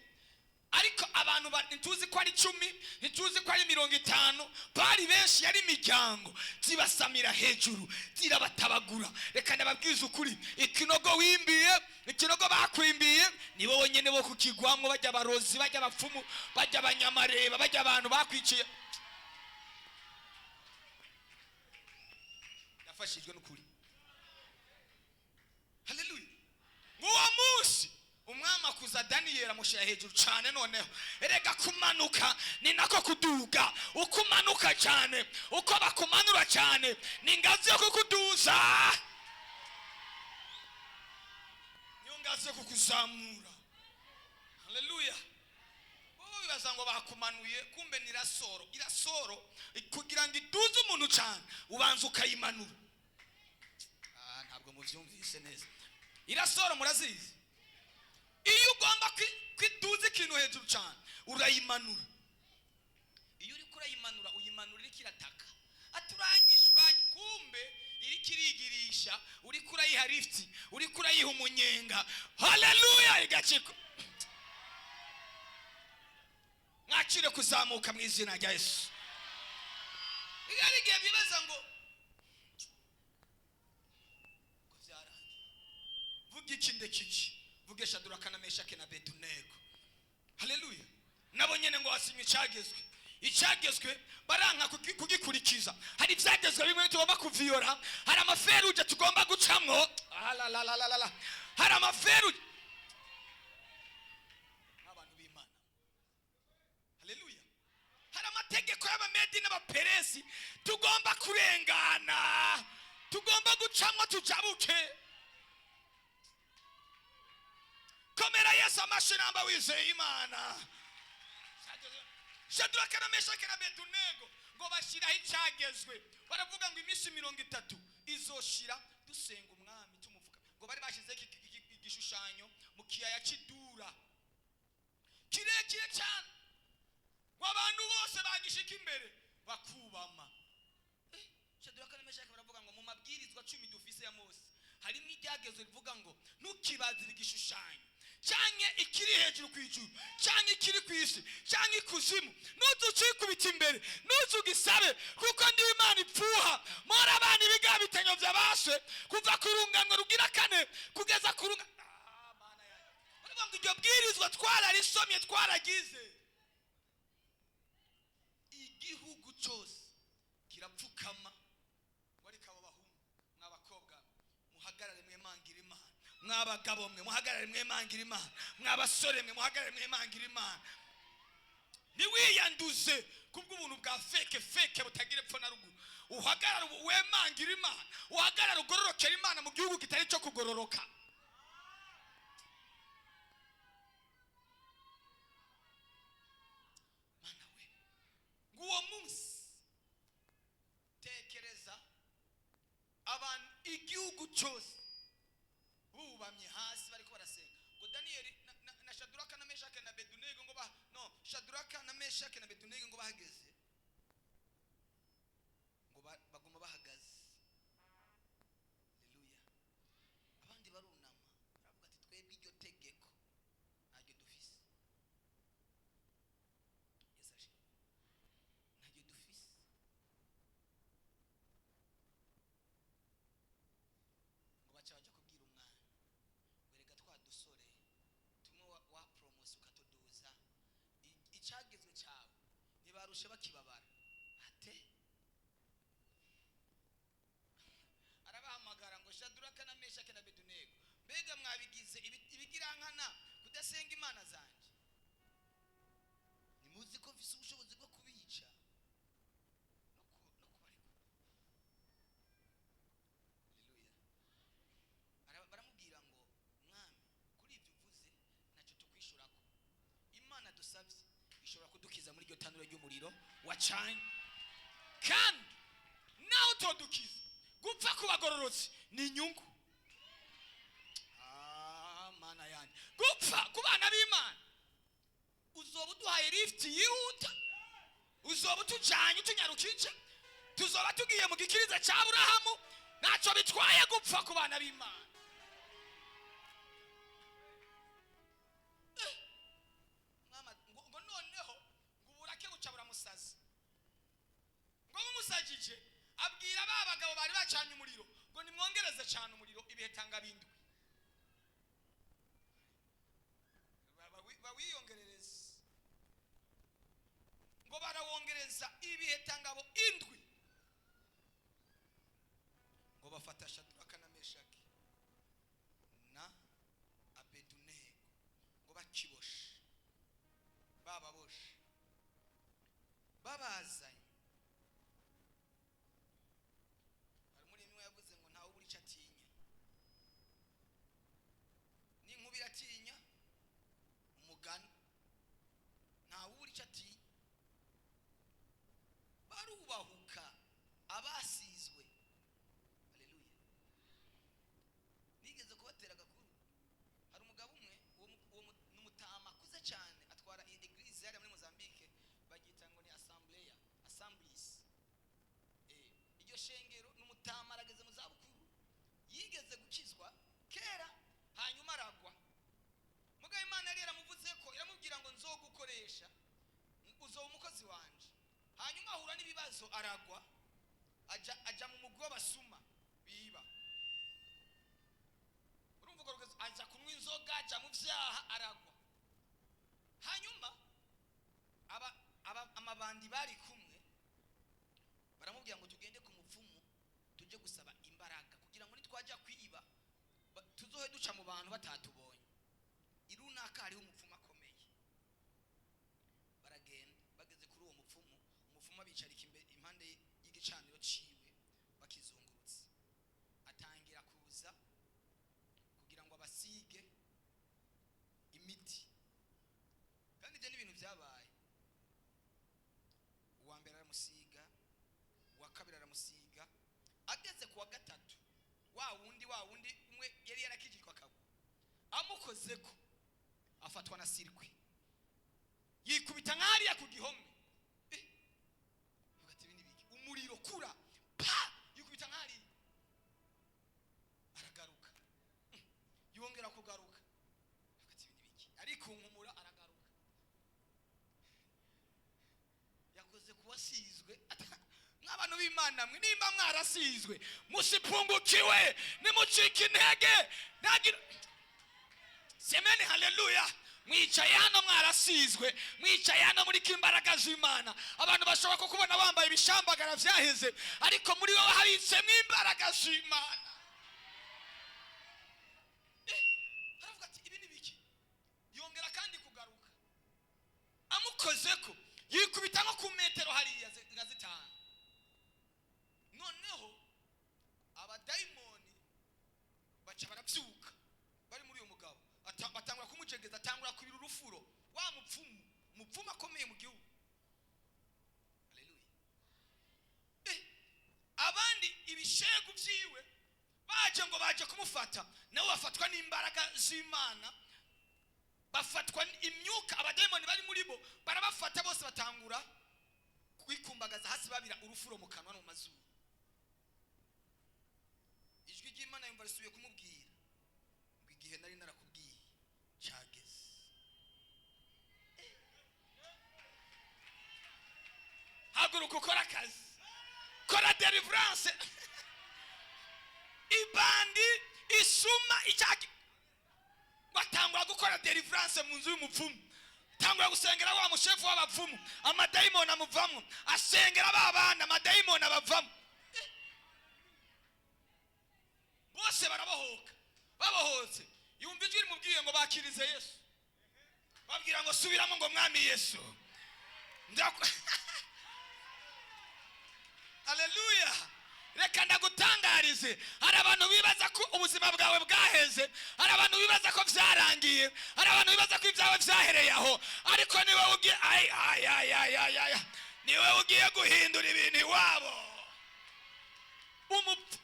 Ariko abantu ntituzi ko ari 10, ntituzi ko ari 50, bari benshi, yari imiryango, zibasamira hejuru zirabatabagura. Reka ndababwiza ukuri, ikinogo wimbiye, ikinogo bakwimbiye ni wowe nyene bo kukigwamwo, bajya barozi, bajya abapfumu, bajya abanyamareba, bajya abantu bakwiciye. Yafashijwe n'ukuri. Haleluya. Uwo munsi umwami akuza Daniyeli amushyira hejuru cyane. Noneho erega kumanuka ni nako kuduga. Uko umanuka cyane, uko bakumanura cyane, ni ingazi yo kukuduza, niyo ngazi yo kukuzamura. Haleluya. Wowe bibaza ngo bakumanuye, kumbe ni rasoro. Irasoro kugira ngo iduze umuntu cyane ubanza ukayimanura. Ntabwo muvyumvise neza. Irasoro murazizi. Iyo ugomba kwituza ikintu hejuru cyane urayimanura. Iyo uri kurayimanura, uyimanura iri kirataka, aturanyishura, kumbe iri kirigirisha, uri kurayiha lift, uri kurayiha umunyenga. Haleluya. Igaciko mwakire kuzamuka mu izina rya Yesu. Igarigiye bibaza ngo vuga ikinde kiki, vuga Shaduraka na Meshaki na Abedunego. Haleluya. Nabo nyene ngo wasinye icyagezwe baranka kugikurikiza. Hari ibyagezwe bimwe tugomba kuviyora, hari amaferuje tugomba gucamwo. Hari amaferuje abantu b'Imana. Haleluya. Hari amategeko y'Abamedi n'Abaperesi tugomba kurengana, tugomba gucamwo tujabuke. Komera Yesu amashyi namba wizeye Imana. Shaduraka na Meshaki na Abedunego ngo bashyiraho icyagezwe, baravuga ngo iminsi 30 izoshira dusenga umwami tumuvuga. Ngo bari bashize igishushanyo mu kiyaya cy'Idura kirekire cyane, ngo abantu bose bagishika imbere bakubama. Shaduraka na Meshaki baravuga ngo mu mabwirizwa 10 dufise ya Mose harimo icyagezwe rivuga ngo ntukibazire igishushanyo cyane ikiri hejuru kwijuru, cyane ikiri kwisi, cyane ikuzimu. Nuzucikubita imbere, nuzugisabe, kuko ndi Imana ipfuha. Mora abana ibiga bitenyo byabashe kuva kurunganwa rugira 4 kugeza kurunga. Mana yaje. Baravuga ngo iryo bwirizwa twararisomye, twaragize. Igihugu cyose kirapfukama. Wari kabo bahungu n'abakobwa muhagarare mwemangira Imana. Mwabagabo mwe muhagarare mwemangira Imana, mwabasore mwe muhagarare mwemangira Imana. Niwiyanduze kubw'ubuntu bwa feke butagira epfo na ruguru. Uhagarare wemangira Imana, uhagarare ugororokera Imana mu gihugu kitari cyo kugororoka. Mana we, nguwo munsi tekereza abantu igihugu cyose bubamye hasi bariko barasenga. Ngo Daniyeli na Shaduraka na Meshaki na Abedunego ngo Shaduraka na Meshaki na Abedunego ngo bahageze, ngo baguma bahagaze. Haleluya. Abandi barunama baravuga ati twebwe iryo tegeko ntaryo dufise. Yesu ntaryo dufise. Ngo baca baje kubwira umwana, wereka twadusore tumwe wa promosi ukatuduza icyagezwe cyawe ntibarushe bakibabara. Ate arabahamagara ngo Shaduraka na Meshaki na Abedunego, mbega mwabigize ibigirankana kudasenga Imana zanje? Nimuzi ko mfise ubushobozi bwo kubica no kubareka. Haleluya. Baramubwira ngo mwami, kuri ibyo uvuze ntacyo tukwishurako. Imana dusabye ishobora kudukiza muri iryo tanura ry'umuriro wacanye, kandi nawe utodukiza gupfa kubagororotse ni inyungu. Mana yanjye, gupfa ku bana b'Imana uzoba uduhaye lift yihuta, uzoba utujanye utunyarukije, tuzoba tugiye mu gikiriza cya Aburahamu, ntacyo bitwaye gupfa ku bana b'Imana. arangije abwira ba bagabo bari bacanye umuriro ngo nimwongereze cyane umuriro ibihe tanga bindwi bawiyongerereza ngo barawongereza ibihe tangabo indwi ngo bafata Shadraka na Meshaki na Abedunego ngo bakiboshe bababoshe babazanye hari muri imwe yavuze ngo ntawe ubura icyo atinya n'inkubi iratinya umugani ntawe ubura icyo atinya barubahuka abasizwe. Haleluya. Nigeze kubatera agakuru hari umugabo umwe uwo n'umutama akuze cyane atwara eglise yari muri Mozambique bagita ngo ni assemblies iryo shengero n'umutama arageze mu zabukuru yigeze gukizwa kera hanyuma aragwa mugabe Imana yari yaramuvuze ko iramubwira ngo nzogukoresha uzoba umukozi wanje hanyuma ahura n'ibibazo aragwa aja mu mugwi w'abasuma biba urumva ko aja kunywa inzoga aja mu vyaha aragwa hanyuma amabandi bari kumwe baramubwira ngo tugende ku mupfumu tuje gusaba imbaraga kugira ngo nitwaja kwiba tuzohe duca mu bantu batatubonye irunaka hariho umupfumu akomeye. Baragenda bageze kuri uwo mupfumu abicarika impande y'igicaniro ciwe bakizungurutse atangira kuza kugira ngo abasige imiti kandi ibyo n'ibintu byabaye. Uwa mbere aramusiga uwa kabiri aramusiga ageze kuwa gatatu wa wundi umwe yari yarakijikwa kagwa amukozeko afatwa na sirikwi yikubita nk'ariya ku gihome umuriro kura pa yikubita nk'ariya aragaruka yongera kugaruka ariko nkumura aragaruka yakoze kuwasizwe nk'abantu b'Imana mwe nimba mwarasizwe musipungukiwe nimucika intege nagira semeni. Haleluya. Mwicaye hano mwarasizwe mwicaye hano muri kimbaraga z'Imana abantu bashobora kukubona wambaye ibishambagara vyaheze ariko muri wowe habitsemo imbaraga z'Imana. Aravuga ati ibi ni biki yongera kandi kugaruka amukozeko yikubita nko ku metero hariya nka 5 noneho abadayimoni baca barabyuka bari muri uyo mugabo batangura kumujegeza atangura kubira urufuro wa mupfumu akomeye mu gihugu. Haleluya. Abandi ibishegu byiwe baje kumufata nawe bafatwa n'imbaraga z'Imana bafatwa imyuka abademoni bari muri bo barabafata bose batangura kwikumbagaza hasi babira urufuro mu kanwa no mu mazuru. Ijwi ry'Imana yumva risubiye kumubwira ngo igihe nari narakubwiye cyageze. Haguruka ukora akazi kora deliverance ibandi isuma icyaki batangura gukora deliverance mu nzu y'umupfumu tangura gusengera wa mushefu w'abapfumu amadayimoni amuvamo asengera babana amadayimoni abavamo bose barabohoka babohotse yumva ijwi rimubwiye ngo bakirize Yesu babwira ngo subiramo ngo mwami Yesu Haleluya. Reka ndagutangarize hari abantu bibaza ko ubuzima bwawe bwaheze hari abantu bibaza ko byarangiye hari abantu bibaza ko ibyawe byahereye aho ariko niwe ugiye niwe ugiye guhindura ibintu iwabo.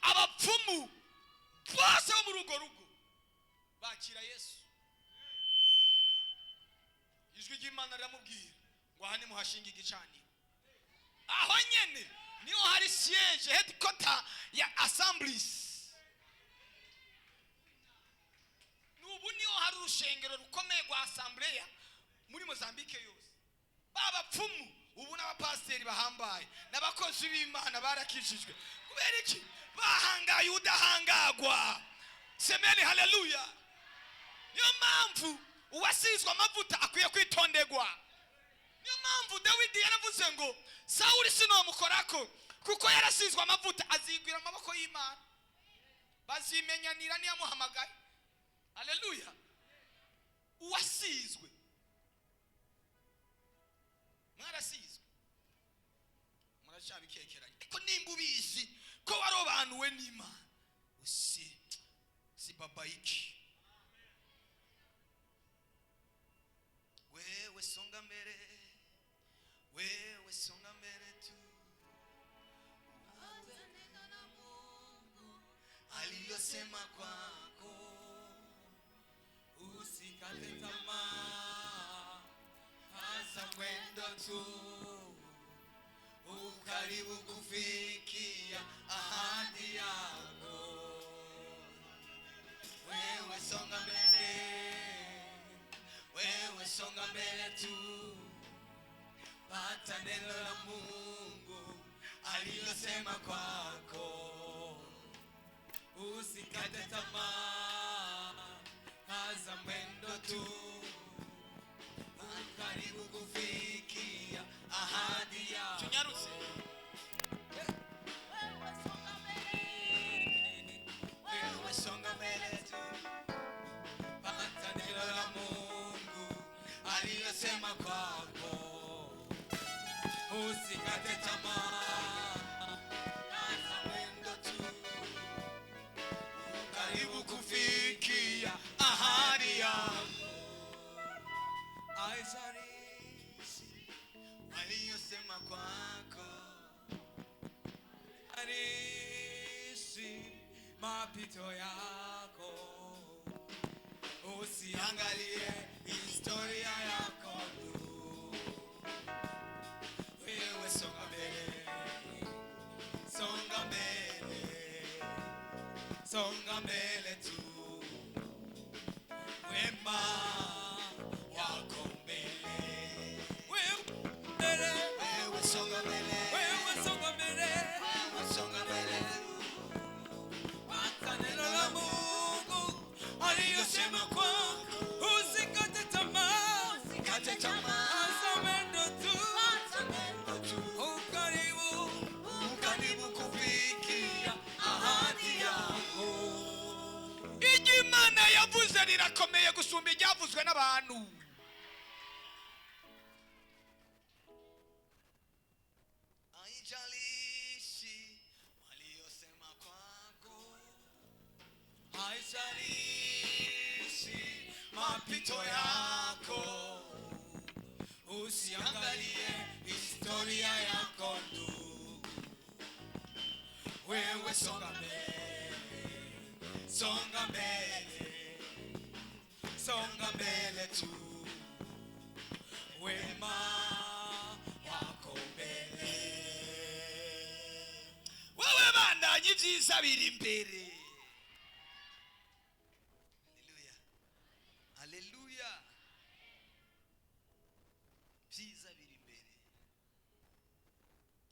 Abapfumu bose bo muri urwo rugo bakira Yesu. Ijwi ry'Imana riramubwira ngo aha ni muhashinga igicaniro aho nyene niho hari siege headquarter ya assemblies. Nubu niho hari urushengero rukomeye rwa assembleya muri Mozambique yose. Babapfumu ubu n'abapasiteri bahambaye n'abakozi b'Imana barakijijwe kubera iki? Bahangaye udahangagwa. Semeni haleluya. Niyo mpamvu uwasizwe amavuta akwiye kwitondegwa. Niyo mpamvu Dawidi yaravuze ngo Sawuli sinomukorako kuko yarasizwe amavuta, azigwira amaboko y'Imana, bazimenyanira niyamuhamagaye. Haleluya. Uwasizwe, mwarasizwe, muracabikekeranye. Ariko nimba ubizi ko warobanuwe n'Imana, si babaiki. Wewe songa mbele, wewe songa mbele tu. Neno la Mungu aliyosema kwako, usikate tamaa, hasa mwendo tu, ukaribu kufikia ahadi yako. Wewe songa mbele, wewe songa mbele tu, pata neno la Mungu alilosema kwako, usikate tamaa, kaza mwendo tu, ukaribu kufikia ahadi yako. Tunyaruse. Wewe songa mbele tu, pata neno la Mungu alilosema kwako, usikate tamaa, kaza mwendo tu, karibu kufikia ahadi yako. Aisarishi aliyosema kwako, arishi mapito yako, usiangalie historia yako tu. Wewe songa mbele, songa mbele, songa mbele tu, wema wako mbele. Wewe songa mbele, wewe songa mbele, wewe songa mbele tu, pata neno la Mungu aliyosema kwako, usikate tamaa, usikate tamaa, hasa mwendo tu, ukaribu kufikia ahadi yako. Imana yavuze rirakomeye gusumba iryavuzwe n'abantu. Haijalishi waliyosema kwako, haijalishi mapito yako, usiangalie historia yako tu. Wewe songa mbele, songa mbele, songa mbele tu, wema wako mbele. Wewe bandanye ibyiza biri imbere. Haleluya, haleluya. Byiza biri imbere.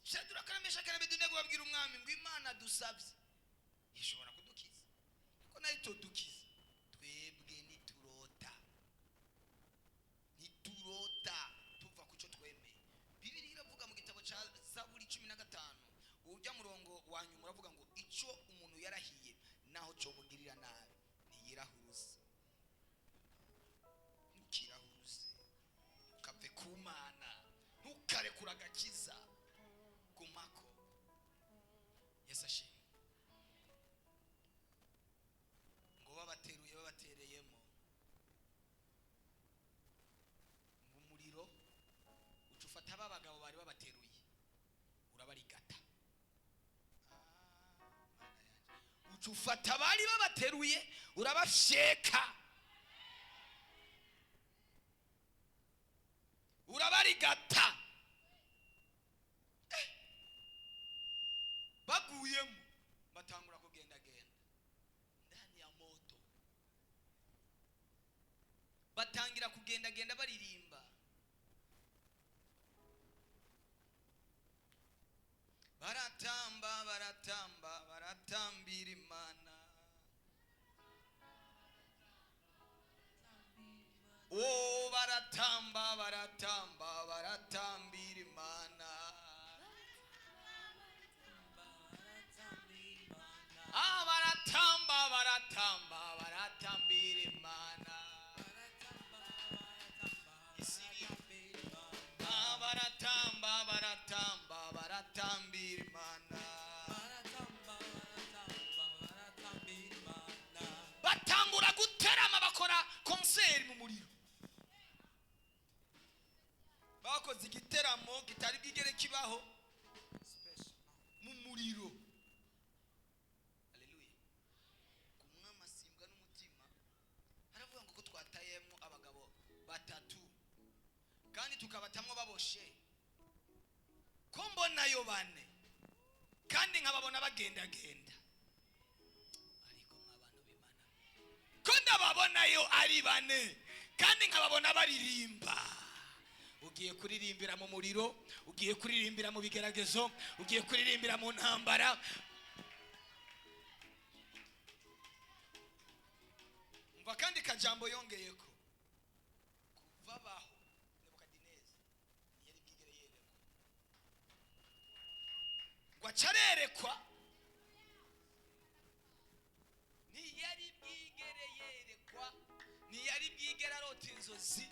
Shadura karamesha karabidune kubabwira umwami ngo Imana dusabye ishobora kudukiza, ko nayo itodukiza. Twebwe niturota tuva kuco twemeye. Bibiliya iravuga mu gitabo ca Zaburi 15 ujya murongo wanyuma uravuga ngo ico umuntu yarahiye naho cyo mugirira nabi ntiyirahuruze. Ntukirahuruze, ukave ku Mana, ntukarekura agakiza kumako. Yesu ashimwe. Ngo babatereyemo ngo umuriro ucufata abagabo bari babateruye urabarigata. Ucufata bari babateruye urabasheka, urabarigata. Baguyemo batangura kugenda ndani ya moto, batangira kugenda baririmba baratambira Imana. Oh, baratambira Imana. Baratambira Imana. Baratambira Imana. Batangura guterama bakora konseri mu muriro. Bakoze igiteramo kitari bwigere kibaho mu muriro. Haleluya. Kumwama asimbwa n'umutima. Haravuga ngo ko twatayemo abagabo batatu kandi tukabatamwo baboshe. Ko mbonayo bane kandi nkababona bagendagenda. Ariko nk'abantu b'Imana ko ndababonayo ari bane kandi nkababona baririmba. Ugiye kuririmbira mu muriro, ugiye kuririmbira mu bigeragezo, ugiye kuririmbira mu ntambara. Umva kandi kajambo yongeyeko kuvabaho. Wacarerekwa ntiyari bwigere yerekwa, ntiyari bwigere arota inzozi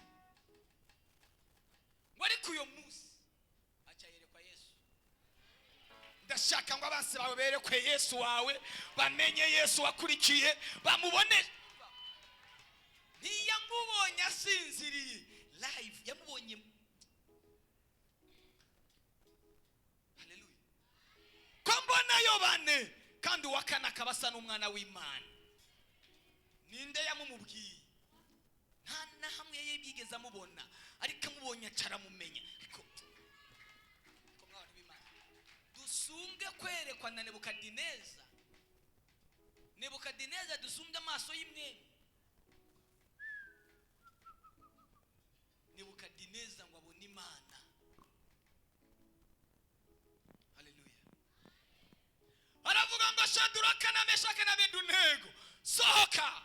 ngo ariko uyo munsi aca yerekwa Yesu. Ndashaka ngo abansi bawe berekwe Yesu wawe, bamenye Yesu wakurikiye, bamubone. Ntiyamubonye asinziriye live, yamubonye. Kombonayo bane kandi uwakana akabasa n'umwana w'Imana. Ninde yamumubwiye? Nta na hamwe yibigeze amubona, ariko amubonye acaramumenya. Ariko mwana w'Imana dusumbwe kwerekwa na Nebukadineza. Nebukadineza dusumbye amaso y'imwene. Nebukadineza ngo abone Imana. Aravuga ngo Shaduraka na Meshaki na Abedunego sohoka.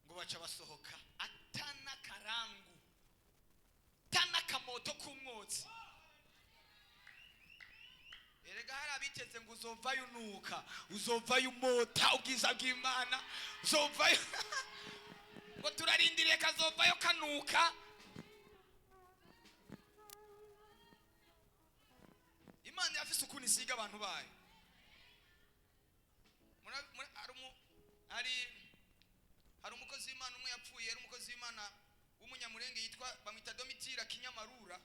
Ngo baca basohoka atana karangu, tana kamoto kumwotsi. Erega harabiteze ngo uzovayo unuka, uzovayo umota ubwiza bw'Imana, uzovayo ngo turarindiriye kazovayo kanuka. Imana yafise ukuntu isiga abantu bayo. Hari umukozi w'Imana umwe yapfuye, ari umukozi w'Imana w'umunyamurenge yitwa bamwita Domitira Kinyamarura.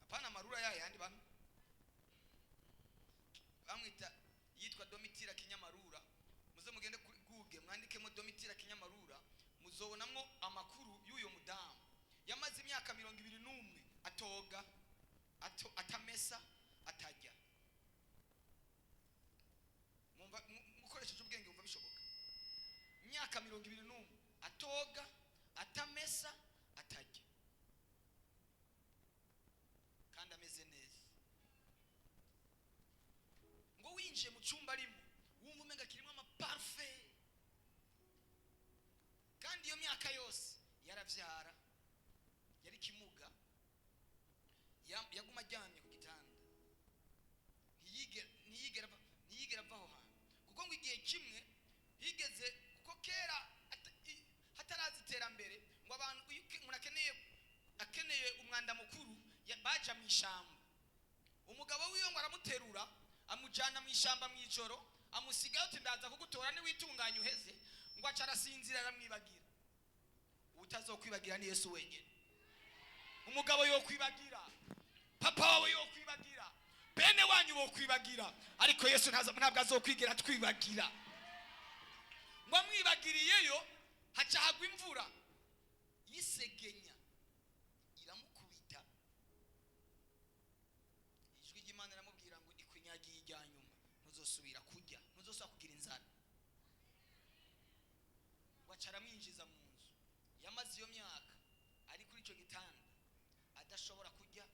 Apana Marura yandi bamwita yitwa Domitira Kinyamarura. Muze mugende kuri Google mwandikemo Domitira Kinyamarura, muzobonamwo amakuru y'uyo mudamu. Yamaze imyaka 21 atoga, atamesa, atajya. Mukoresheje ubwenge umva bishoboka. Imyaka 21 atoga, atamesa, atajya, kandi ameze neza. Ngo winje mu cyumba arimo wumva umenga kirimo amaparfait. Kandi iyo myaka yose yaravyara, yari kimuga, yaguma ajyanye ku gitanda. Ntiyigera avaho hantu. Kuko ngo igihe kimwe higeze, kuko kera hatarazi iterambere, ngo abantu umuntu akeneye umwanda mukuru baja mu ishamba. Umugabo wiwe ngo aramuterura amujana mu ishamba mu ijoro, amusigayo ati ndaza kugutora ni witunganya uheze. Ngo aca arasinzira aramwibagira. Utazokwibagira ni Yesu wenyine. Umugabo yo kwibagira, papa wawe yo kwibagira, bene wanyu bo kwibagira, ariko Yesu ntabwo azokwigira twibagira. Ngo mwibagiriyeyo haca hagwa imvura yisegenya iramukubita. Ijwi ry'Imana riramubwira ngo ikunyagiye ijyanyuma, ntuzosubira kujya, ntuzosubira kugira inzara. Wacara mwinjiza mu nzu. Yamaze iyo myaka ari kuri icyo gitanda adashobora kujya,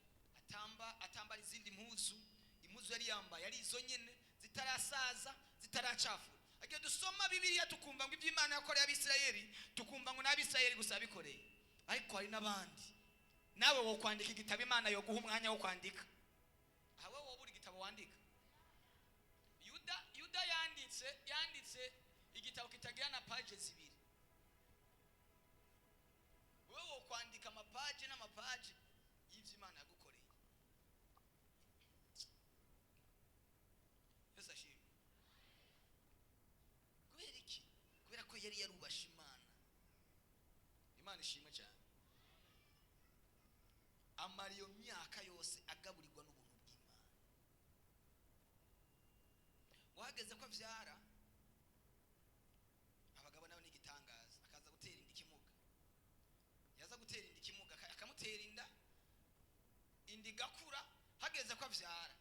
atambara izindi mpuzu. impuzu yari yambaye ari izo nyene zitarasaza zitaracafura. Agiye dusoma Bibiliya tukumva ngo iby'Imana yakoreye abisirayeli tukumva ngo n'abisirayeli gusa bikoreye, ariko hari n'abandi. Nawe wo kwandika igitabo Imana yo guha umwanya wo kwandika, aho wowe buri gitabo wandika. Yuda yanditse igitabo kitagira na page zibiri, wowe wo kwandika amapaje n'amapaje y'ivy'Imana yagukoreye. Yesu ashimwe. Kubera iki? Kubera ko yari yarubasha Imana. Imana ishimwe cyane. Amara iyo myaka yose agaburirwa n'ubuntu bw'Imana. Wahageze ko avyara abagabo nabo n'igitangaza, akaza gutera inda ikimuga. Yaza gutera inda ikimuga akamutera inda igakura. Hageze ko avyara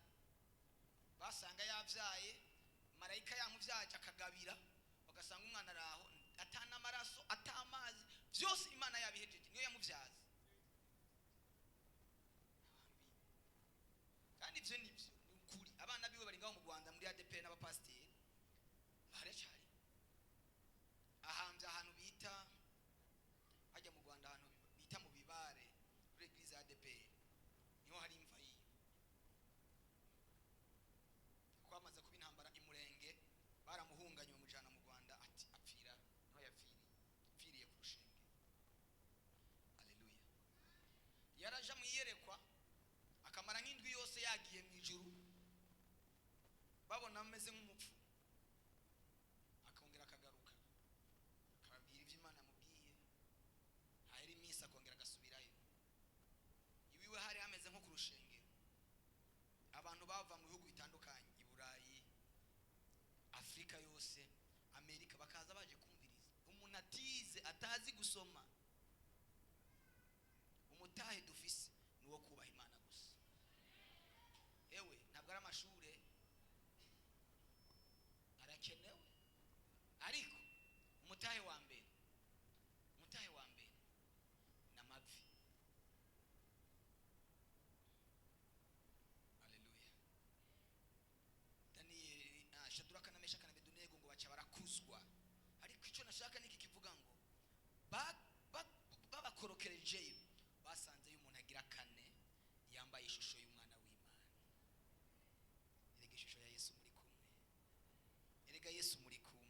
basanga yavyaye, marayika yamuvyaje akagabira, bagasanga umwana araho atana amaraso atamazi, byose Imana yabihejeje, niyo yamuvyaza. Kandi ivyo nivyo ukuri. Abana biwe bari ngaho mu Rwanda muri ADP n'abapasteri baracari ahambye ahantu bita hajya mu Rwanda, ahantu bita mu Bibare kuri eglise ADP, niho hari imva yiyo. Kwamaze kuba intambara imurenge, baramuhunganye bamujana mu Rwanda, ati apfira no yapfiriye ku rushenge. Haleluya. Yaraja mu iyerekwa akamara nk'indwi yose yagiye mu ijuru, babona ameze nk'umupfu, akongera akagaruka akababwira iby'Imana yamubwiye. hahera iminsi akongera agasubirayo. Iwiwe hari hameze nko ku rushengero, abantu bava mu bihugu bitandukanye, i Burayi, Afrika yose, Amerika, bakaza baje kumviriza. Umuntu atize atazi gusoma, umutahe dufise nuwo kubaha Imana gusa. Ewe ntabwo ari amashure arakenewe, ariko umutahe wa mbere n'amavi. Haleluya. Danieli Shadraka na Meshaki na Abedenego ngo baca barakuzwa, ariko icyo nashaka niki kivuga ngo babakorokerejeyo basanze y'umuntu agira kane yambaye ishusho y'umwana w'Imana. Erega ishusho ya Yesu muri kumwe, erega Yesu muri kumwe,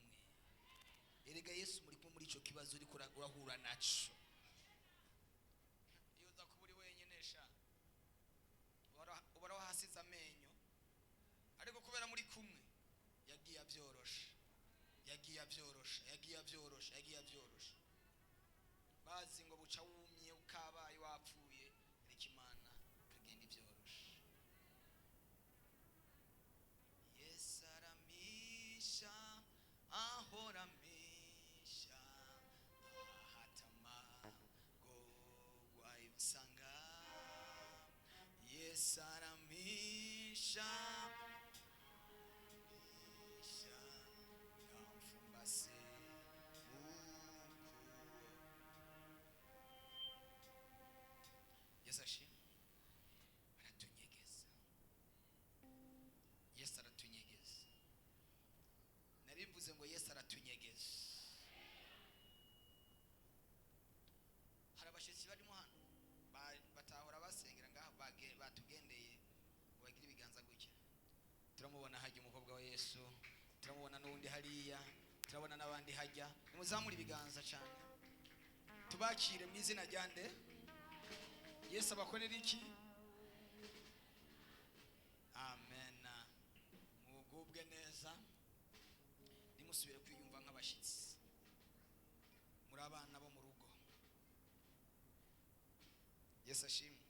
erega Yesu muri kumwe muri ico kibazo uri kurahura naco. Iyo uza kuburi wenyene sha ubara wahasize amenyo, ariko kubera muri kumwe yagiye abyorosha. Bazi ngo buca wumye ukabaye wapfuye, ariko Imana kagenda ibyorosha. Yesu aramisha, ahora misha, ahatama gogwa ibisanga. Yesu aramisha, yamfumbase Yesu ashimwe. Aratunyegeza. Narivuze ngo Yesu aratunyegeza. Hari abashitsi barimo hano batahora basengera ngaha batugendeye ngo bagire ibiganza gutya. Turamubona hajya umukobwa wa Yesu, turamubona n'undi hariya, turabona n'abandi hajya. Nimuzamure ibiganza cyane tubakire mu izina rya nde. Yesu abakorera iki? Amen. Mugubwe neza, nimusubire kwiyumva nk'abashitsi, muri abana bo mu rugo. Yesu ashimwe.